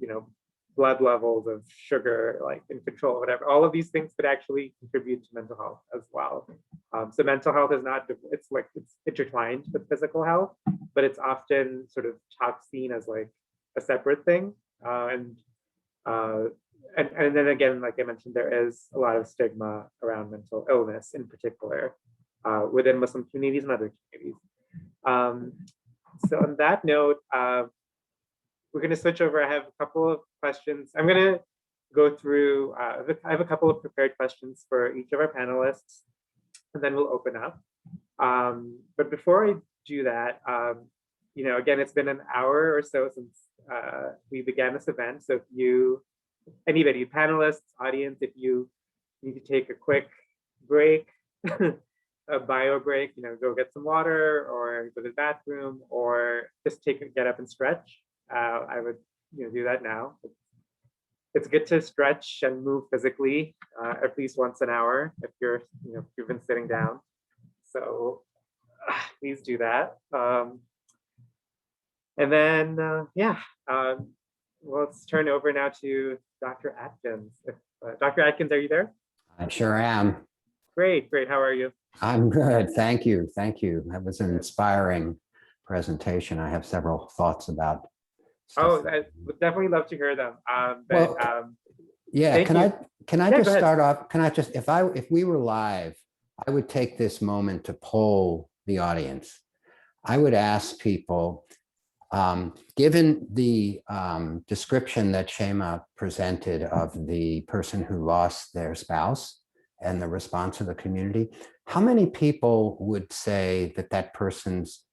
blood levels of sugar, like in control, whatever, all of these things could actually contribute to mental health as well. So mental health is not, it's intertwined with physical health, but it's often sort of seen as like a separate thing. And then again, like I mentioned, there is a lot of stigma around mental illness in particular within Muslim communities and other communities. So on that note, we're going to switch over. I have a couple of questions. I'm going to go through, I have a couple of prepared questions for each of our panelists, and then we'll open up. But before I do that, again, it's been an hour or so since we began this event. So if anybody, panelists, audience, if you need to take a quick break, a bio break, go get some water or go to the bathroom or just get up and stretch, I would do that now. It's good to stretch and move physically at least once an hour if you've been sitting down. So please do that. And then let's turn over now to Dr. Atkins. Dr. Atkins, are you there? I sure am. Great. How are you? I'm good. Thank you. That was an inspiring presentation. I have several thoughts about. I would definitely love to hear them. Yeah. Can I just start off? Can I just, if we were live, I would take this moment to poll the audience. I would ask people, given the description that Shema presented of the person who lost their spouse and the response of the community, how many people would say that that person's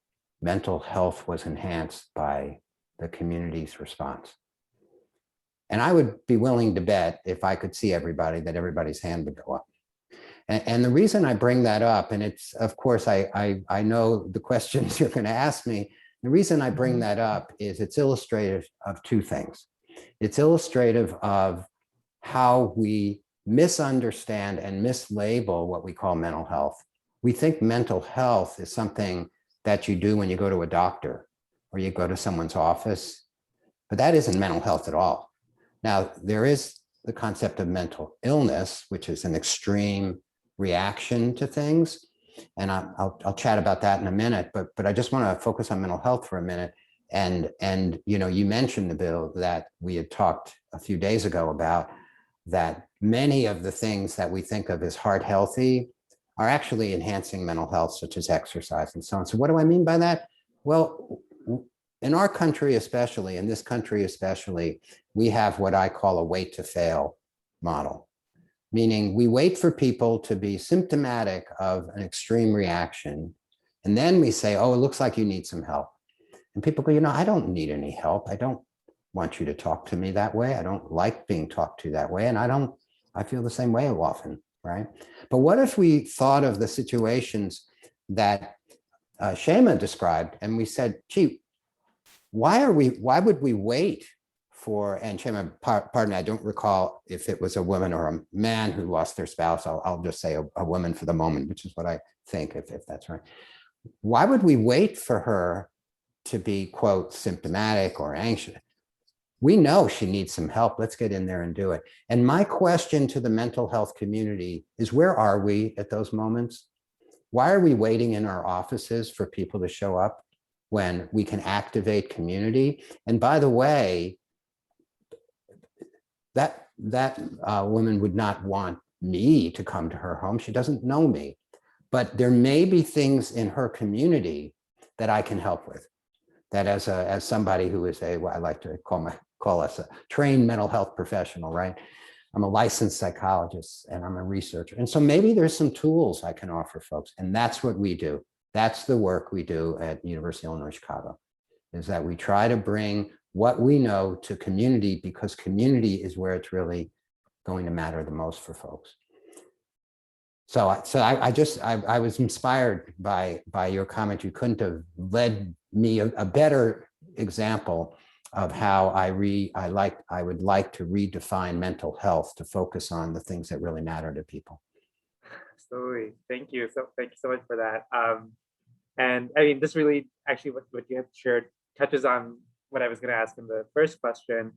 mental health was enhanced by the community's response? And I would be willing to bet, if I could see everybody, that everybody's hand would go up. And the reason I bring that up, and it's, of course, I know the questions you're going to ask me. The reason I bring that up is it's illustrative of two things. It's illustrative of how we misunderstand and mislabel what we call mental health we think mental health is something that you do when you go to a doctor or you go to someone's office, but that isn't mental health at all. Now, there is the concept of mental illness, which is an extreme reaction to things. And I'll chat about that in a minute, but I just want to focus on mental health for a minute. And you know, you mentioned the bill that we had talked a few days ago about, that many of the things that we think of as heart healthy are actually enhancing mental health, such as exercise and so on. So what do I mean by that? Well, in our country, especially, in this country especially, we have what I call a wait to fail model, meaning we wait for people to be symptomatic of an extreme reaction. And then we say, oh, it looks like you need some help. And people go, you know, I don't need any help. I don't want you to talk to me that way. I don't like being talked to that way. And I feel the same way often, right? But what if we thought of the situations that Shema described, and we said, gee, why would we wait for, and Shema, pardon me, I don't recall if it was a woman or a man who lost their spouse. I'll just say a woman for the moment, which is what I think, if that's right. Why would we wait for her to be, quote, symptomatic or anxious? We know she needs some help. Let's get in there and do it. And my question to the mental health community is, where are we at those moments? Why are we waiting in our offices for people to show up when we can activate community? And by the way, that woman would not want me to come to her home. She doesn't know me. But there may be things in her community that I can help with. That as somebody who is I like to call us a trained mental health professional, right? I'm a licensed psychologist and I'm a researcher. And so maybe there's some tools I can offer folks. And that's what we do. That's the work we do at University of Illinois, Chicago, is that we try to bring what we know to community, because community is where it's really going to matter the most for folks. So I was inspired by your comment. You couldn't have led me a better example of how I would like to redefine mental health to focus on the things that really matter to people. Absolutely. Thank you. Thank you so much for that. And I mean, this really actually what you have shared touches on what I was going to ask in the first question.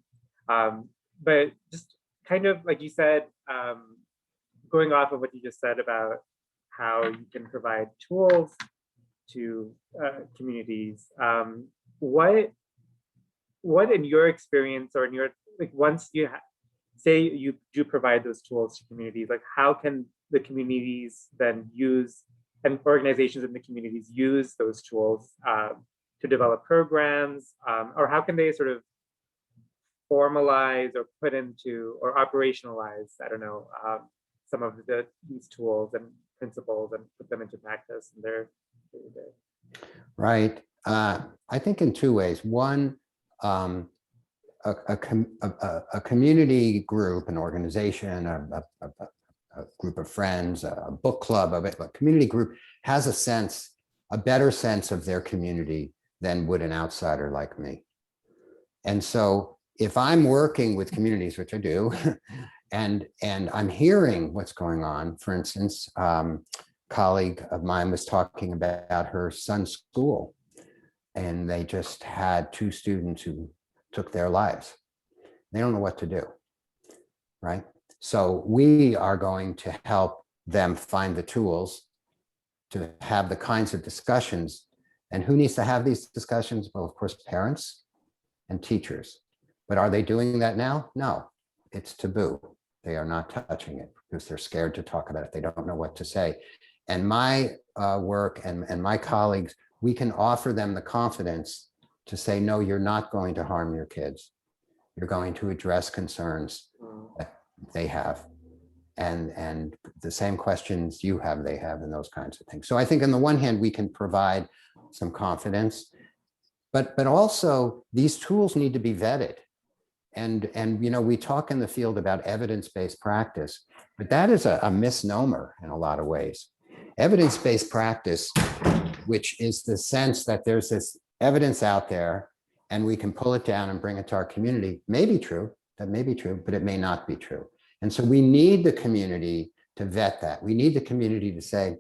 But just kind of like you said, going off of what you just said about how you can provide tools to communities, what in your experience, or in your, like, once you say you do provide those tools to communities, like how can the communities then use, and organizations in the communities use those tools to develop programs, or how can they sort of formalize or put into or operationalize, I don't know, some of these tools and principles and put them into practice in their day-to-day? Right. I think in two ways. One, a community group, an organization, a group of friends, a book club, a community group has a better sense of their community than would an outsider like me. And so if I'm working with communities, which I do, and I'm hearing what's going on, for instance, colleague of mine was talking about her son's school, and they just had 2 students who took their lives. They don't know what to do, right? So we are going to help them find the tools to have the kinds of discussions. And who needs to have these discussions? Well, of course, parents and teachers. But are they doing that now? No, it's taboo. They are not touching it because they're scared to talk about it. They don't know what to say. And my work and my colleagues, we can offer them the confidence to say, no, you're not going to harm your kids. You're going to address concerns that they have. And the same questions you have, they have, and those kinds of things. So I think on the one hand, we can provide some confidence, but also these tools need to be vetted. And you know, we talk in the field about evidence-based practice, but that is a misnomer in a lot of ways. Evidence-based practice, which is the sense that there's this evidence out there and we can pull it down and bring it to our community, may be true, that may be true, but it may not be true. And so we need the community vet that. We need the community to say,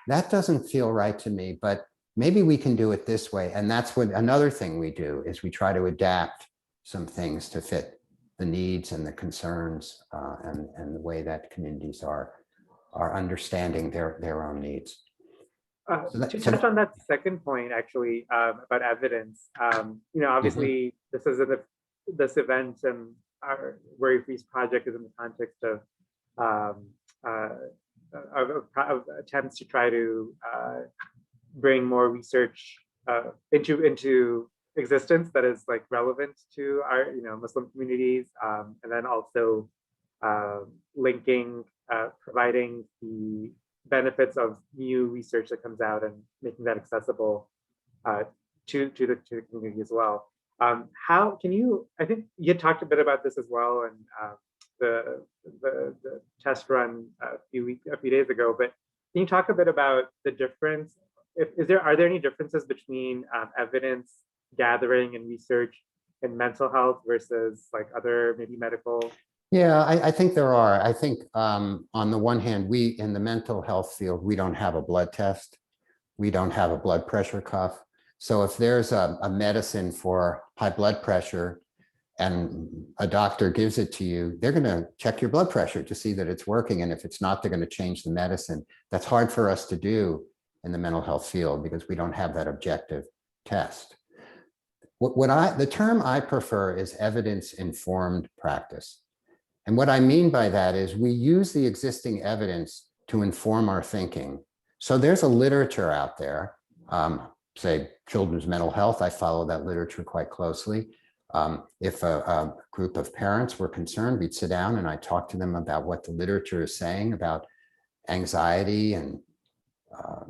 that doesn't feel right to me, but maybe we can do it this way. And that's what another thing we do is we try to adapt some things to fit the needs and the concerns and the way that communities are understanding their own needs. To touch on that second point, actually, about evidence, obviously this event and our Worry Freeze project is in the context of attempts to try to bring more research into existence that is like relevant to our Muslim communities, and then also linking, providing the benefits of new research that comes out and making that accessible to the community as well. How can you? I think you had talked a bit about this as well, and the test run a few days ago. But can you talk a bit about the difference? Are there any differences between evidence gathering and research in mental health versus like other maybe medical? Yeah, I think there are. I think on the one hand, we in the mental health field, we don't have a blood test. We don't have a blood pressure cuff. So if there's a medicine for high blood pressure and a doctor gives it to you, they're going to check your blood pressure to see that it's working. And if it's not, they're going to change the medicine. That's hard for us to do in the mental health field because we don't have that objective test. The term I prefer is evidence-informed practice. And what I mean by that is we use the existing evidence to inform our thinking. So there's a literature out there, say children's mental health. I follow that literature quite closely. If a group of parents were concerned, we'd sit down and I talk to them about what the literature is saying about anxiety and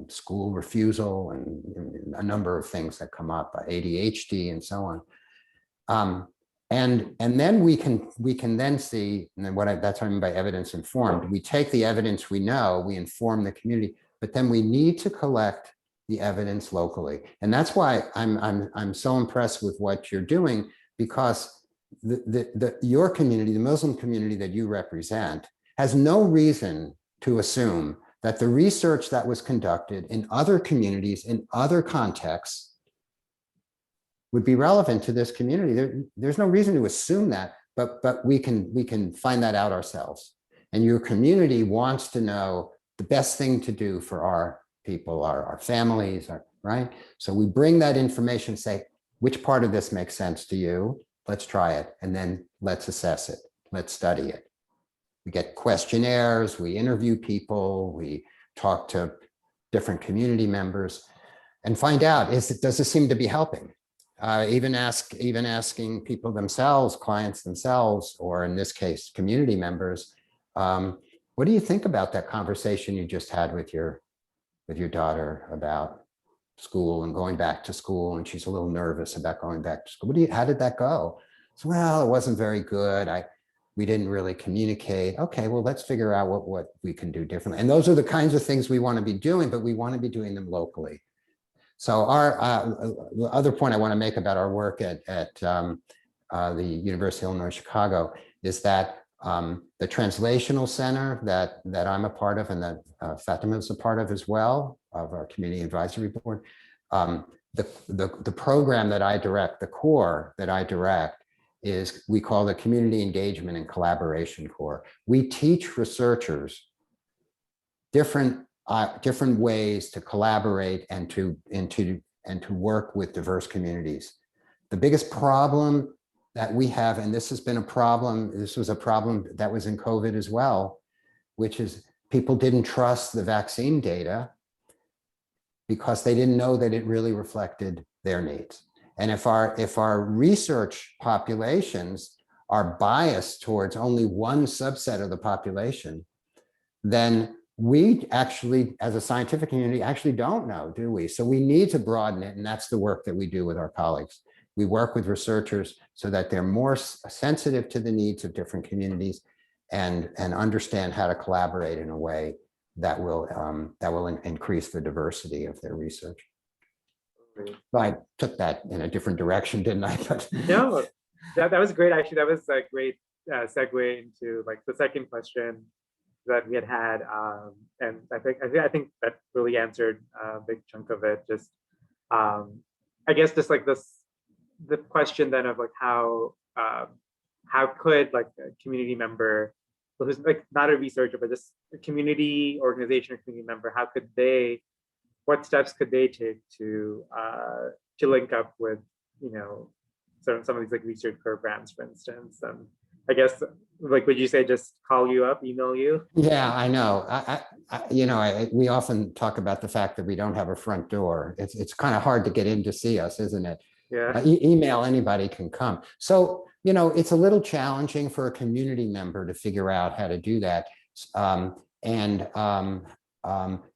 school refusal and a number of things that come up, ADHD and so on. And then we can then see, and then that's what I mean by evidence informed. We take the evidence we know, we inform the community, but then we need to collect the evidence locally. And that's why I'm so impressed with what you're doing, because your community, the Muslim community that you represent, has no reason to assume that the research that was conducted in other communities, in other contexts, would be relevant to this community. There's no reason to assume that, but we can find that out ourselves. And your community wants to know the best thing to do for our people, our families, right? So we bring that information, say, which part of this makes sense to you? Let's try it. And then let's assess it. Let's study it. We get questionnaires, we interview people, we talk to different community members and find out, does this seem to be helping? Even asking people themselves, clients themselves, or in this case, community members, what do you think about that conversation you just had with your daughter about school and going back to school, and she's a little nervous about going back to school? How did that go? So, well, it wasn't very good. We didn't really communicate. Okay, well, let's figure out what we can do differently. And those are the kinds of things we want to be doing, but we want to be doing them locally. So the other point I want to make about our work at the University of Illinois Chicago is that the Translational Center that I'm a part of and that Fatima is a part of as well, of our Community Advisory Board, the program that I direct, the core that I direct, is we call the Community Engagement and Collaboration Core. We teach researchers different ways to collaborate and to work with diverse communities. The biggest problem that we have, and this was a problem that was in COVID as well, which is people didn't trust the vaccine data because they didn't know that it really reflected their needs. And if our research populations are biased towards only one subset of the population, then we actually, as a scientific community, actually don't know, do we? So we need to broaden it, and that's the work that we do with our colleagues. We work with researchers so that they're more sensitive to the needs of different communities and understand how to collaborate in a way that will increase the diversity of their research. So I took that in a different direction, didn't I? But no, that was great. Actually, that was a great segue into like the second question. that we had, and I think that really answered a big chunk of it. Just I guess just like the question then of like how could like a community member who's like not a researcher but just a community organization or community member, what steps could they take to link up with, you know, some of these like research programs, for instance? I guess, like, would you say just call you up, email you? Yeah, I know. We often talk about the fact that we don't have a front door. It's kind of hard to get in to see us, isn't it? Yeah. Email, anybody can come. So, you know, it's a little challenging for a community member to figure out how to do that.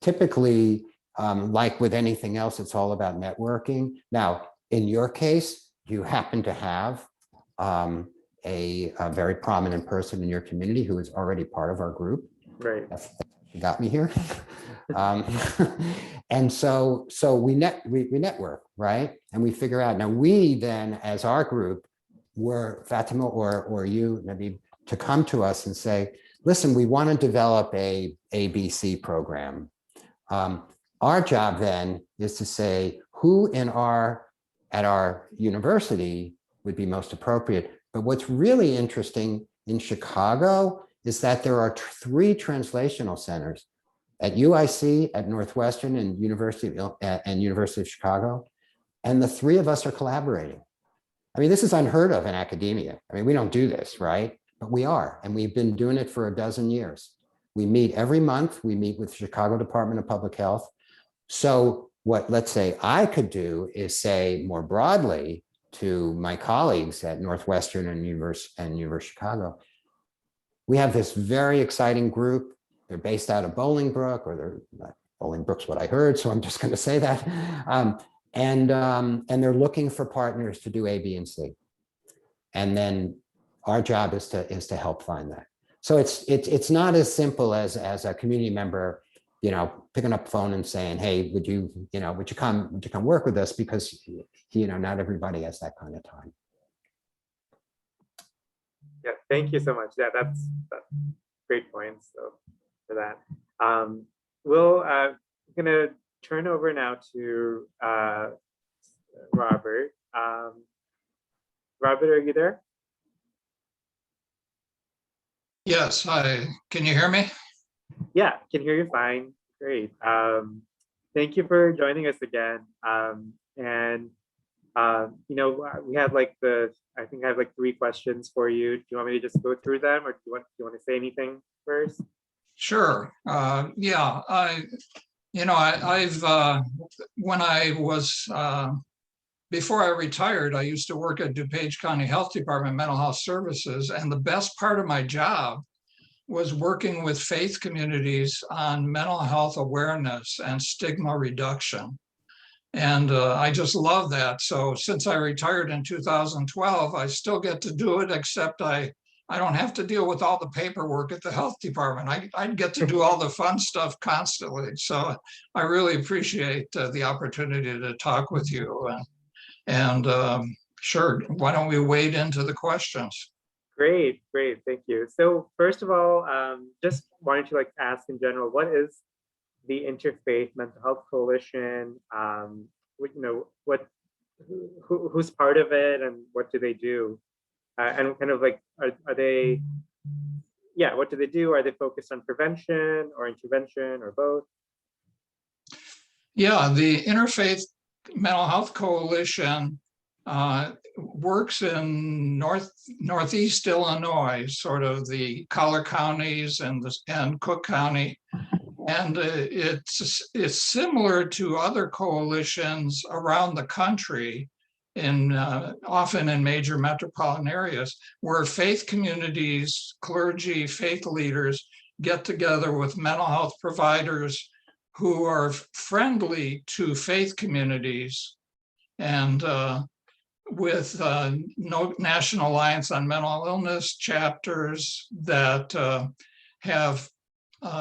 Typically, like with anything else, it's all about networking. Now, in your case, you happen to have a very prominent person in your community who is already part of our group. Right. That's got me here. And so we network, right? And we figure out. Now we then, as our group, were Fatima or you, maybe, to come to us and say, listen, we want to develop a ABC program. Our job then is to say who at our university would be most appropriate. But what's really interesting in Chicago is that there are 3 translational centers at UIC, at Northwestern, and University of Chicago. And the 3 of us are collaborating. I mean, this is unheard of in academia. I mean, we don't do this, right? But we are, and we've been doing it for 12 years. We meet every month. We meet with the Chicago Department of Public Health. So what, let's say, I could do is say more broadly to my colleagues at Northwestern and University of Chicago, we have this very exciting group. They're based out of Bolingbrook, Bolingbrook's what I heard, so I'm just going to say that. And they're looking for partners to do A, B, and C. And then our job is to help find that. So it's not as simple as a community member, you know, picking up the phone and saying, hey, would you come work with us? Because, you know, not everybody has that kind of time. Yeah, thank you so much. Yeah, that's great points. So for that, we're gonna turn over now to Robert. Robert, are you there? Yes, can you hear me? Yeah, can hear you fine. Great. Thank you for joining us again. You know, we have like I think I have like 3 questions for you. Do you want me to just go through them, or do you want to say anything first? Sure. Yeah, when I was, before I retired, I used to work at DuPage County Health Department Mental Health Services, and the best part of my job was working with faith communities on mental health awareness and stigma reduction. And I just love that. So since I retired in 2012, I still get to do it, except I don't have to deal with all the paperwork at the health department. I get to do all the fun stuff constantly. So I really appreciate the opportunity to talk with you. And sure, why don't we wade into the questions? Great, thank you. So first of all, just wanted to like ask in general, what is the Interfaith Mental Health Coalition? Who's part of it, and what do they do? And kind of like, are they? Yeah, what do they do? Are they focused on prevention or intervention or both? Yeah, the Interfaith Mental Health Coalition works in Northeast Illinois, sort of the Collier counties and Cook County. And it's similar to other coalitions around the country, often in major metropolitan areas, where faith communities, clergy, faith leaders get together with mental health providers who are friendly to faith communities, and with National Alliance on Mental Illness chapters that have,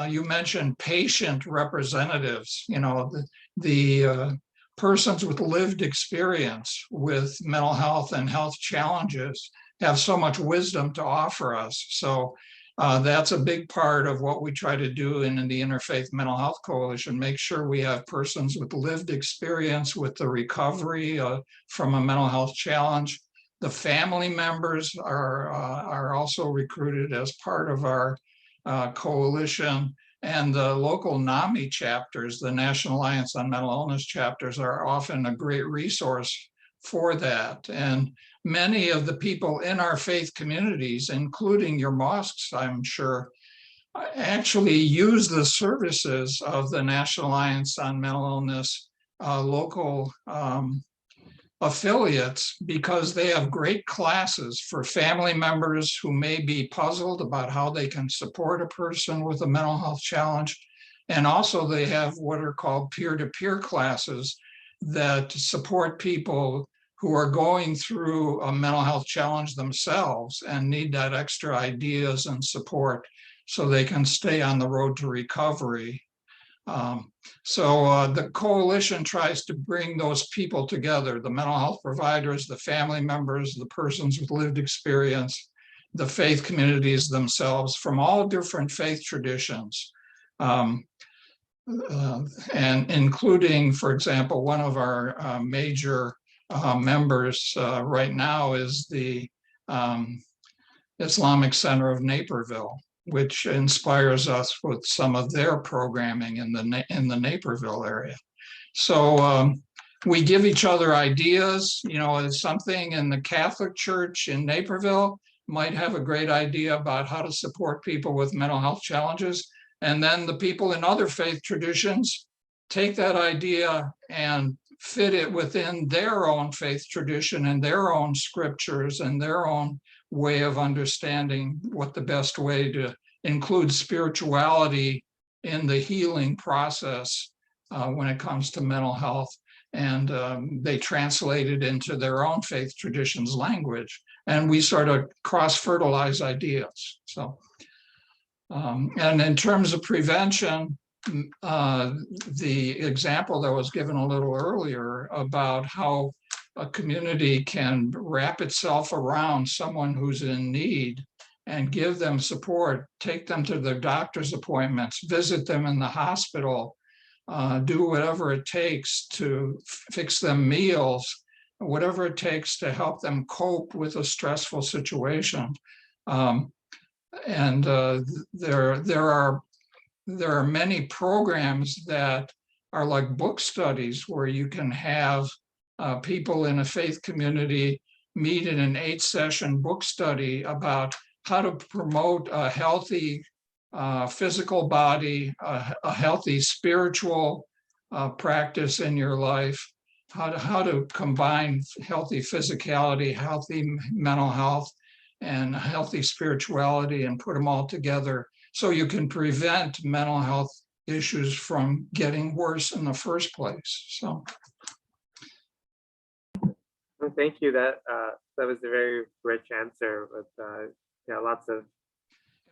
you mentioned patient representatives, you know, the persons with lived experience with mental health and health challenges have so much wisdom to offer us. So That's a big part of what we try to do in the Interfaith Mental Health Coalition, make sure we have persons with lived experience with the recovery from a mental health challenge. The family members are also recruited as part of our coalition, and the local NAMI chapters, the National Alliance on Mental Illness chapters, are often a great resource for that. And many of the people in our faith communities, including your mosques, I'm sure, actually use the services of the National Alliance on Mental Illness local affiliates, because they have great classes for family members who may be puzzled about how they can support a person with a mental health challenge. And also they have what are called peer-to-peer classes that support people who are going through a mental health challenge themselves and need that extra ideas and support so they can stay on the road to recovery. So the coalition tries to bring those people together, the mental health providers, the family members, the persons with lived experience, the faith communities themselves from all different faith traditions. And including, for example, one of our major members right now is the Islamic Center of Naperville, which inspires us with some of their programming in the Naperville area. So we give each other ideas. You know, something in the Catholic Church in Naperville might have a great idea about how to support people with mental health challenges. And then the people in other faith traditions take that idea and fit it within their own faith tradition and their own scriptures and their own way of understanding what the best way to include spirituality in the healing process when it comes to mental health. And they translate it into their own faith tradition's language. And we sort of cross-fertilize ideas. So, and in terms of prevention, the example that was given a little earlier about how a community can wrap itself around someone who's in need and give them support, take them to their doctor's appointments, visit them in the hospital, do whatever it takes to fix them meals, whatever it takes to help them cope with a stressful situation. And there are many programs that are like book studies where you can have people in a faith community meet in an 8-session book study about how to promote a healthy physical body, a healthy spiritual practice in your life, how to combine healthy physicality, healthy mental health, and healthy spirituality and put them all together so you can prevent mental health issues from getting worse in the first place. So. Well, thank you. That was a very rich answer with yeah, lots of.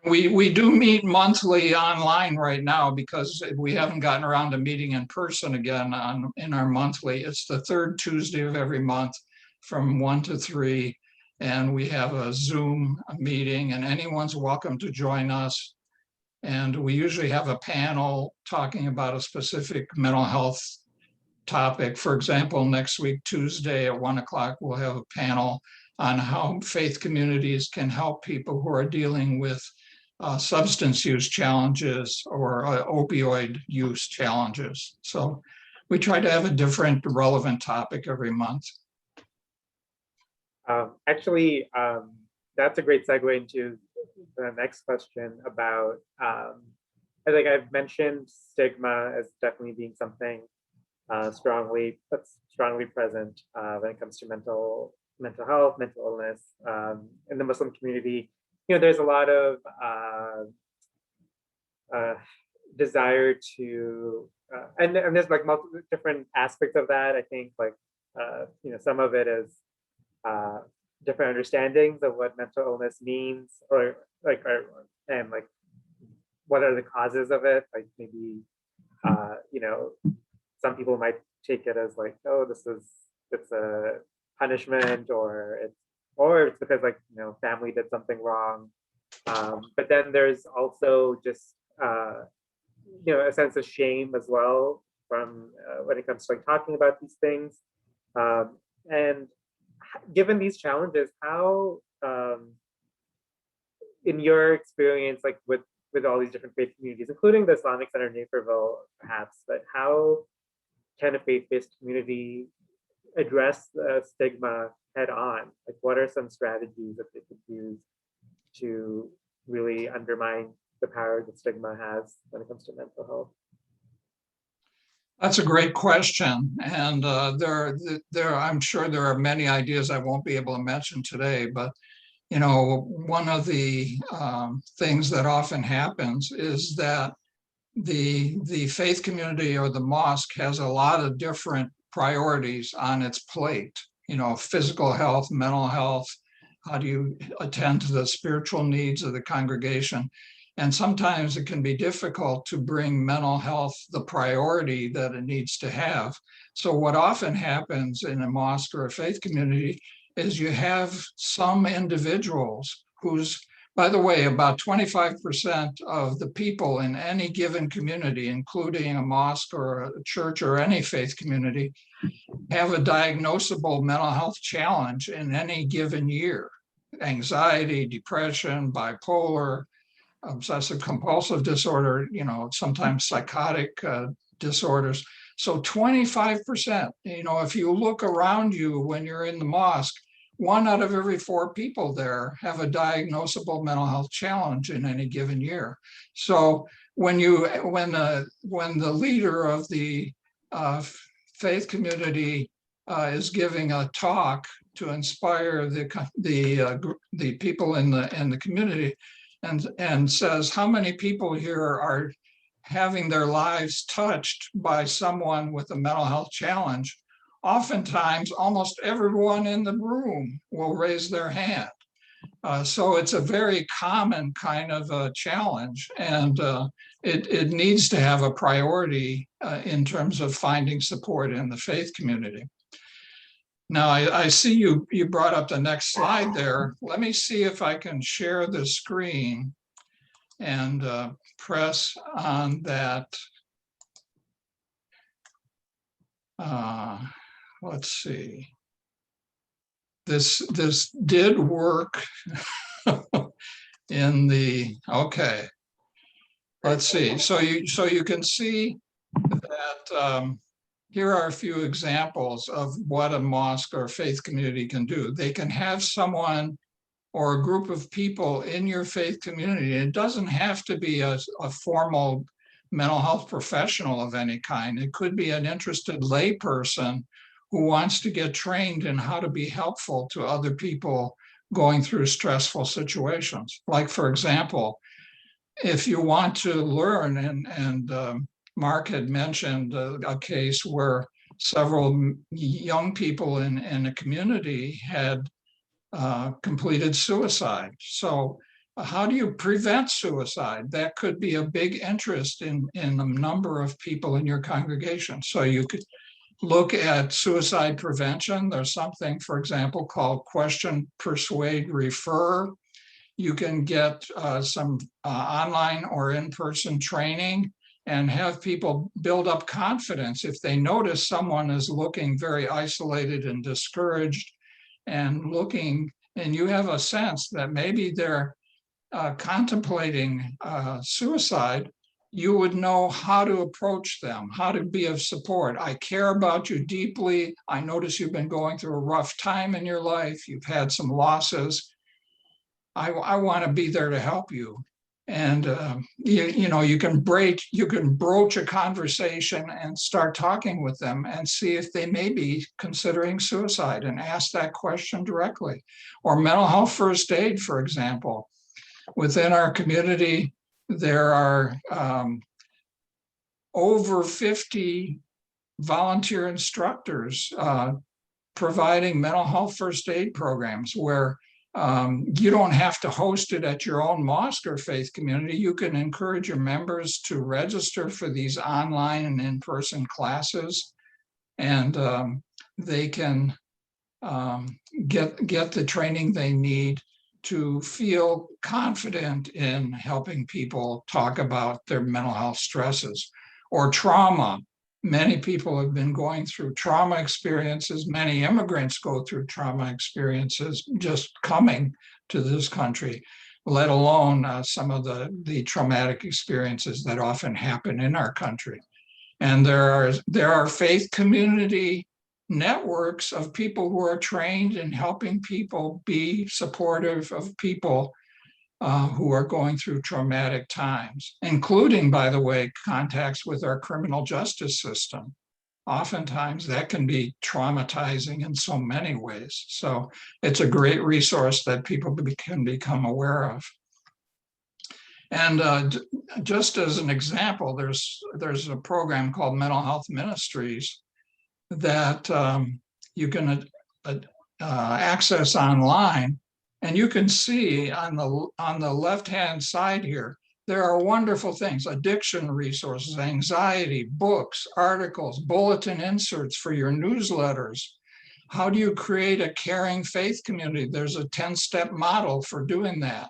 We do meet monthly online right now because we haven't gotten around to meeting in person again in our monthly. It's the third Tuesday of every month from 1 to 3. And we have a Zoom meeting and anyone's welcome to join us. And we usually have a panel talking about a specific mental health topic. For example, next week, Tuesday at 1 o'clock, we'll have a panel on how faith communities can help people who are dealing with substance use challenges or opioid use challenges. So we try to have a different relevant topic every month. Actually, that's a great segue into the next question about, I think I've mentioned stigma as definitely being something that's strongly present when it comes to mental health, mental illness in the Muslim community. You know, there's a lot of desire to, and there's like multiple different aspects of that. I think like, you know, some of it is different understandings of what mental illness means, or like, and like, what are the causes of it? Like maybe, you know, some people might take it as like, oh, it's a punishment, or it's because like, you know, family did something wrong, But then there's also just, a sense of shame as well from when it comes to like talking about these things. And given these challenges, how, in your experience, like with all these different faith communities, including the Islamic Center in Naperville, perhaps, but how can a faith-based community address the stigma head on? Like, what are some strategies that they could use to really undermine the power that stigma has when it comes to mental health? That's a great question. And I'm sure there are many ideas I won't be able to mention today, but one of the things that often happens is that the faith community or the mosque has a lot of different priorities on its plate, physical health, mental health, how do you attend to the spiritual needs of the congregation? And sometimes it can be difficult to bring mental health the priority that it needs to have. So what often happens in a mosque or a faith community is you have some individuals whose, by the way, about 25% of the people in any given community, including a mosque or a church or any faith community, have a diagnosable mental health challenge in any given year. Anxiety, depression, bipolar, obsessive compulsive disorder, sometimes psychotic disorders. So 25%, if you look around you when you're in the mosque, 1 out of every 4 people there have a diagnosable mental health challenge in any given year. So when the leader of the faith community is giving a talk to inspire the people in the community, and says, how many people here are having their lives touched by someone with a mental health challenge? Oftentimes, almost everyone in the room will raise their hand. So it's a very common kind of a challenge, and it needs to have a priority in terms of finding support in the faith community. Now, I see you brought up the next slide there. Let me see if I can share the screen and press on that. Let's see. This did work in the, okay. Let's see. So you can see that here are a few examples of what a mosque or faith community can do. They can have someone or a group of people in your faith community. It doesn't have to be a formal mental health professional of any kind. It could be an interested lay person who wants to get trained in how to be helpful to other people going through stressful situations. Like, for example, if you want to learn, and Mark had mentioned a case where several young people in a community had completed suicide. So how do you prevent suicide? That could be a big interest in the number of people in your congregation. So you could look at suicide prevention. There's something, for example, called Question, Persuade, Refer. You can get some online or in-person training and have people build up confidence if they notice someone is looking very isolated and discouraged and looking, and you have a sense that maybe they're contemplating suicide. You would know how to approach them, how to be of support. I care about you deeply. I notice you've been going through a rough time in your life. You've had some losses. I want to be there to help you. And you can broach a conversation and start talking with them and see if they may be considering suicide, and ask that question directly. Or mental health first aid, for example. Within our community, there are over 50 volunteer instructors providing mental health first aid programs where you don't have to host it at your own mosque or faith community. You can encourage your members to register for these online and in-person classes, and they can get the training they need to feel confident in helping people talk about their mental health stresses or trauma. Many people have been going through trauma experiences. Many immigrants go through trauma experiences just coming to this country, let alone some of the traumatic experiences that often happen in our country. And there are faith community networks of people who are trained in helping people be supportive of people who are going through traumatic times, including, by the way, contacts with our criminal justice system. Oftentimes that can be traumatizing in so many ways. So it's a great resource that people can become aware of. And just as an example, there's a program called Mental Health Ministries that you can access online, and you can see on the left-hand side here, there are wonderful things: addiction resources, anxiety, books, articles, bulletin inserts for your newsletters. How do you create a caring faith community? There's a 10-step model for doing that.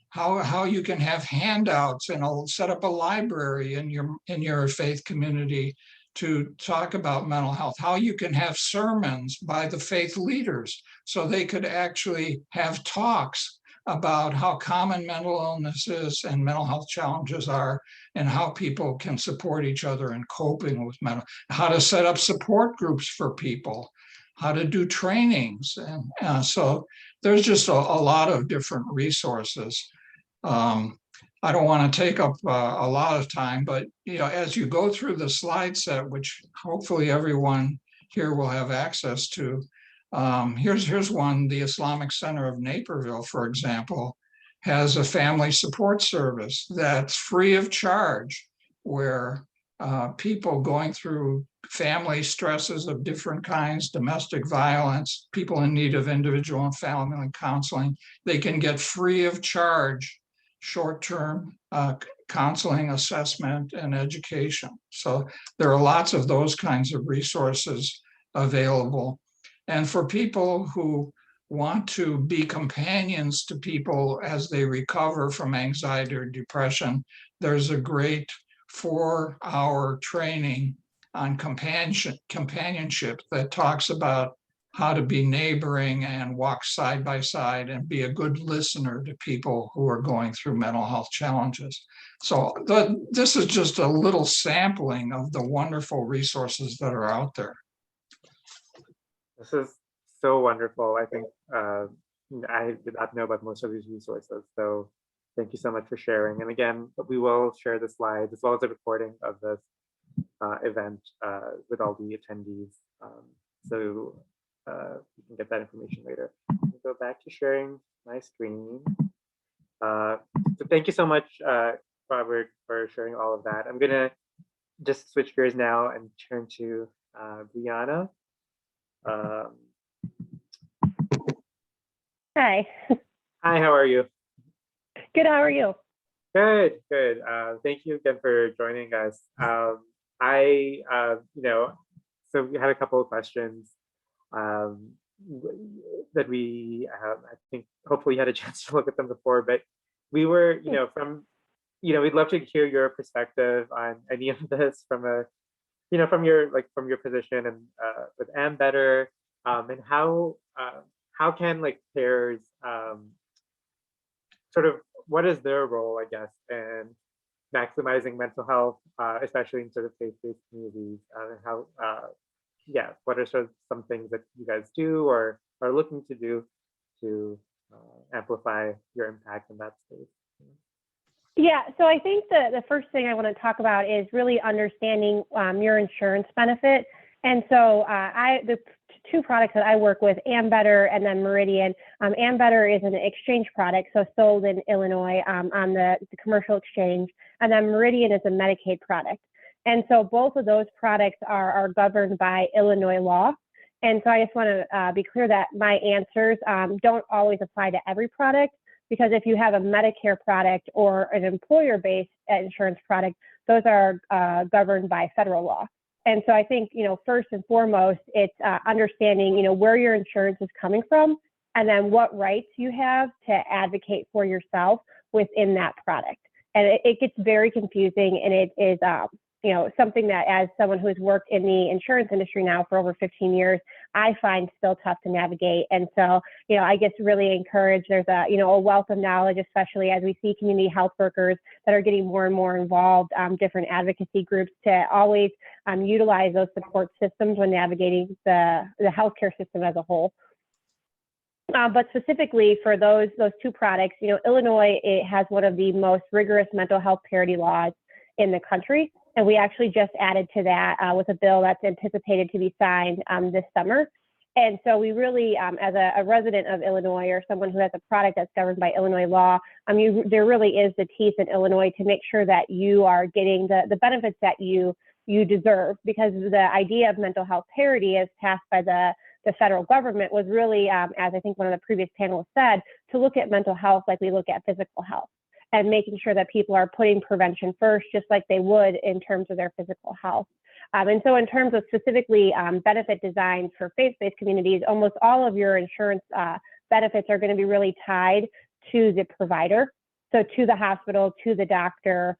How you can have handouts, and I'll set up a library in your faith community to talk about mental health. How you can have sermons by the faith leaders so they could actually have talks about how common mental illness is and mental health challenges are, and how people can support each other in coping with how to set up support groups for people, how to do trainings. And so there's just a lot of different resources. I don't want to take up a lot of time, but as you go through the slide set, which hopefully everyone here will have access to, here's one. The Islamic Center of Naperville, for example, has a family support service that's free of charge, where people going through family stresses of different kinds, domestic violence, people in need of individual and family counseling, they can get free of charge short-term counseling, assessment, and education. So there are lots of those kinds of resources available. And for people who want to be companions to people as they recover from anxiety or depression, there's a great 4-hour training on companionship that talks about how to be neighboring and walk side by side and be a good listener to people who are going through mental health challenges. So this is just a little sampling of the wonderful resources that are out there. This is so wonderful. I think I did not know about most of these resources. So thank you so much for sharing. And again, we will share the slides as well as a recording of this event with all the attendees. So you can get that information later. I'll go back to sharing my screen. So thank you so much, Robert, for sharing all of that. I'm gonna just switch gears now and turn to Brianna. Hi. Hi, how are you? Good, how are you? Good, good. Thank you again for joining us. So we had a couple of questions that we, I think, hopefully you had a chance to look at them before, but we were, we'd love to hear your perspective on any of this from from your position and with Ambetter, and how can pairs sort of, what is their role, I guess, in maximizing mental health, especially in sort of faith-based communities, and how, what are sort of some things that you guys do or are looking to do to amplify your impact in that space? Yeah, so I think the first thing I want to talk about is really understanding your insurance benefit. And so the two products that I work with, Ambetter and then Meridian. Ambetter is an exchange product, so sold in Illinois on the commercial exchange, and then Meridian is a Medicaid product. And so both of those products are governed by Illinois law. And so I just want to be clear that my answers don't always apply to every product, because if you have a Medicare product or an employer-based insurance product, those are governed by federal law. And so I think, first and foremost, it's understanding, where your insurance is coming from and then what rights you have to advocate for yourself within that product. And it gets very confusing, and it is something that, as someone who has worked in the insurance industry now for over 15 years, I find still tough to navigate. And so, I guess really encourage, there's a wealth of knowledge, especially as we see community health workers that are getting more and more involved, different advocacy groups, to always utilize those support systems when navigating the healthcare system as a whole. But specifically for those two products, Illinois, it has one of the most rigorous mental health parity laws in the country. And we actually just added to that with a bill that's anticipated to be signed this summer. And so we really, as a resident of Illinois, or someone who has a product that's governed by Illinois law, there really is the teeth in Illinois to make sure that you are getting the benefits that you deserve, because the idea of mental health parity, as passed by the federal government, was really, as I think one of the previous panelists said, to look at mental health like we look at physical health, and making sure that people are putting prevention first, just like they would in terms of their physical health. And so in terms of specifically benefit design for faith-based communities, almost all of your insurance benefits are going to be really tied to the provider, so to the hospital, to the doctor,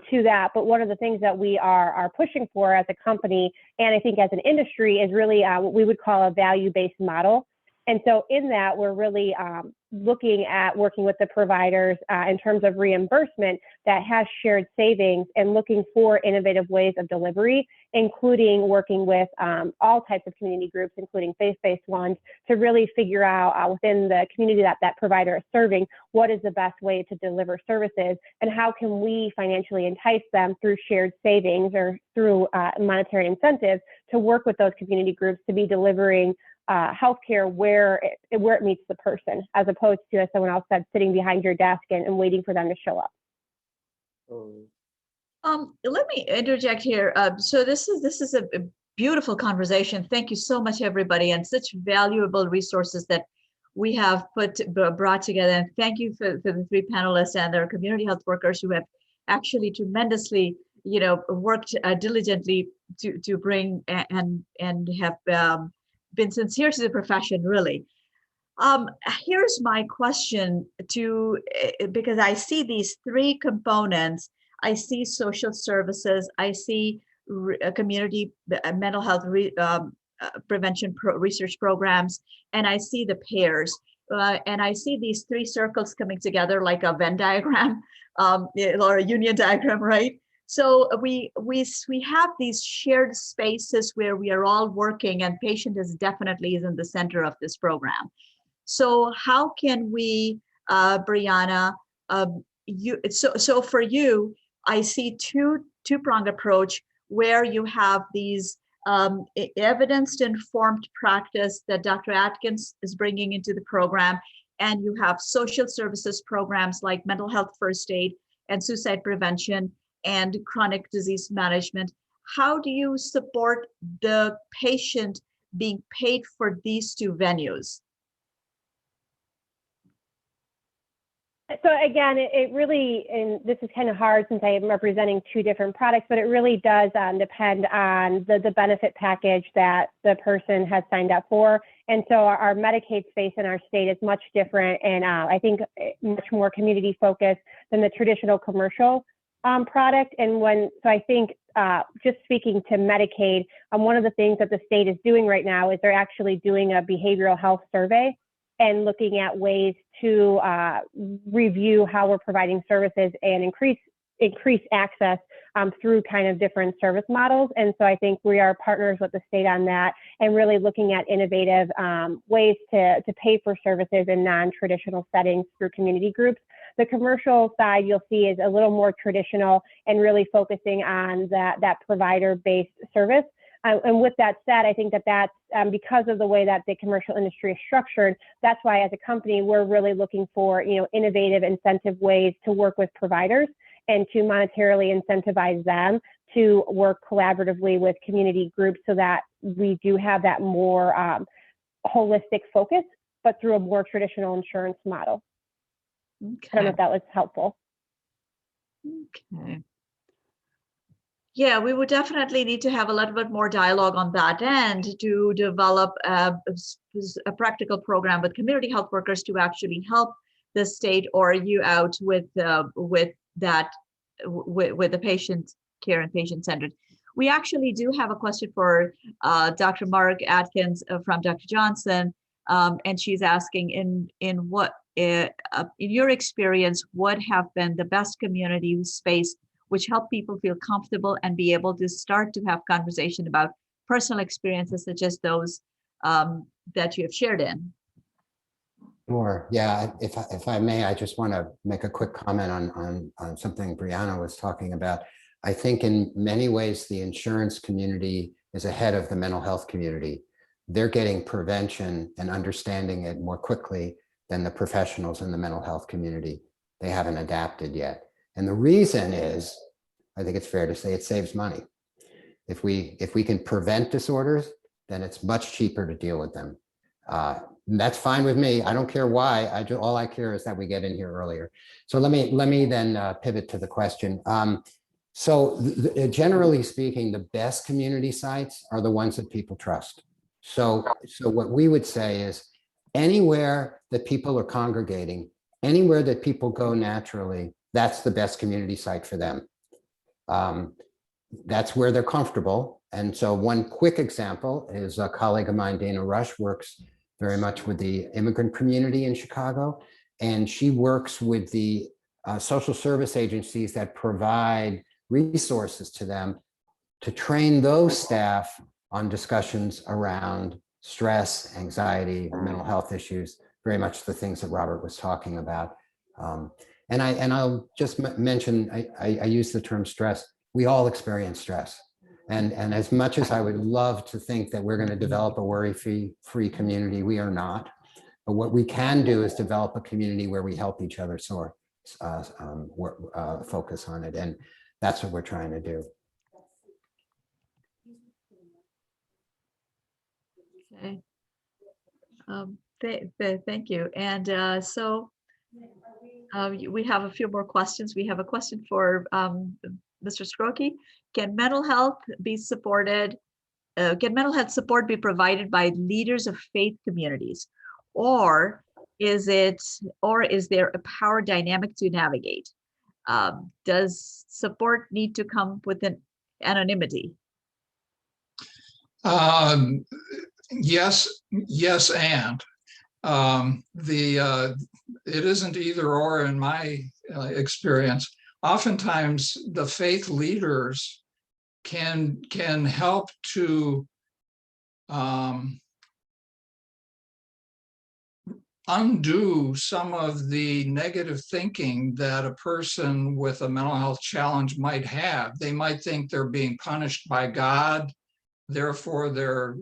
to that. But one of the things that we are pushing for as a company, and I think as an industry, is really what we would call a value-based model. And so in that, we're really looking at working with the providers in terms of reimbursement that has shared savings, and looking for innovative ways of delivery, including working with all types of community groups, including faith-based ones, to really figure out within the community that provider is serving, what is the best way to deliver services, and how can we financially entice them through shared savings or through monetary incentives to work with those community groups to be delivering healthcare where it meets the person, as opposed to, as someone else said, sitting behind your desk and waiting for them to show up. Let me interject here. So this is a beautiful conversation. Thank you so much, everybody, and such valuable resources that we have brought together. And thank you for the three panelists and our community health workers who have actually tremendously, worked diligently to bring and have been sincere to the profession, really. Here's my question because I see these three components. I see social services, I see community mental health prevention research programs, and I see the payers. And I see these three circles coming together like a Venn diagram or a union diagram, right? So we have these shared spaces where we are all working, and patient is definitely in the center of this program. So how can we, Brianna, so for you, I see two-pronged approach where you have these evidence-informed practice that Dr. Atkins is bringing into the program, and you have social services programs like mental health first aid and suicide prevention and chronic disease management. How do you support the patient being paid for these two venues? So again, it really, and this is kind of hard since I am representing two different products, but it really does depend on the benefit package that the person has signed up for. And so our Medicaid space in our state is much different, and I think much more community focused than the traditional commercial product. And so I think just speaking to Medicaid, one of the things that the state is doing right now is they're actually doing a behavioral health survey and looking at ways to review how we're providing services and increase access through kind of different service models. And so I think we are partners with the state on that, and really looking at innovative ways to pay for services in non-traditional settings through community groups. The commercial side you'll see is a little more traditional and really focusing on that provider-based service. And with that said, I think that's because of the way that the commercial industry is structured, that's why as a company, we're really looking for, innovative incentive ways to work with providers and to monetarily incentivize them to work collaboratively with community groups, so that we do have that more holistic focus, but through a more traditional insurance model. Okay. I don't know if that was helpful. Okay. Yeah, we would definitely need to have a little bit more dialogue on that end to develop a practical program with community health workers to actually help the state or you out with that with the patient care and patient-centered. We actually do have a question for Dr. Mark Atkins from Dr. Johnson, and she's asking in your experience, what have been the best community space which help people feel comfortable and be able to start to have conversation about personal experiences such as those that you have shared in? Sure. Yeah. If I may, I just want to make a quick comment on something Brianna was talking about. I think in many ways, the insurance community is ahead of the mental health community. They're getting prevention and understanding it more quickly than the professionals in the mental health community. They haven't adapted yet. And the reason is, I think it's fair to say, it saves money. If we can prevent disorders, then it's much cheaper to deal with them. That's fine with me. I don't care why. All I care is that we get in here earlier. So let me then pivot to the question. Generally speaking, the best community sites are the ones that people trust. So what we would say is anywhere that people are congregating, anywhere that people go naturally, that's the best community site for them. That's where they're comfortable. And so one quick example is a colleague of mine, Dana Rush, works very much with the immigrant community in Chicago. And she works with the social service agencies that provide resources to them to train those staff on discussions around stress, anxiety, mental health issues, very much the things that Robert was talking about. And I'll just mention, I use the term stress. We all experience stress. And as much as I would love to think that we're going to develop a worry-free community, we are not. But what we can do is develop a community where we help each other focus on it. And that's what we're trying to do. Okay. Thank you. And we have a few more questions. We have a question for Mr. Scrokey. Can mental health be supported? Can mental health support be provided by leaders of faith communities, or is there a power dynamic to navigate? Does support need to come with an anonymity? Yes, and it isn't either or in my experience. Oftentimes, the faith leaders can help to undo some of the negative thinking that a person with a mental health challenge might have. They might think they're being punished by God, therefore they're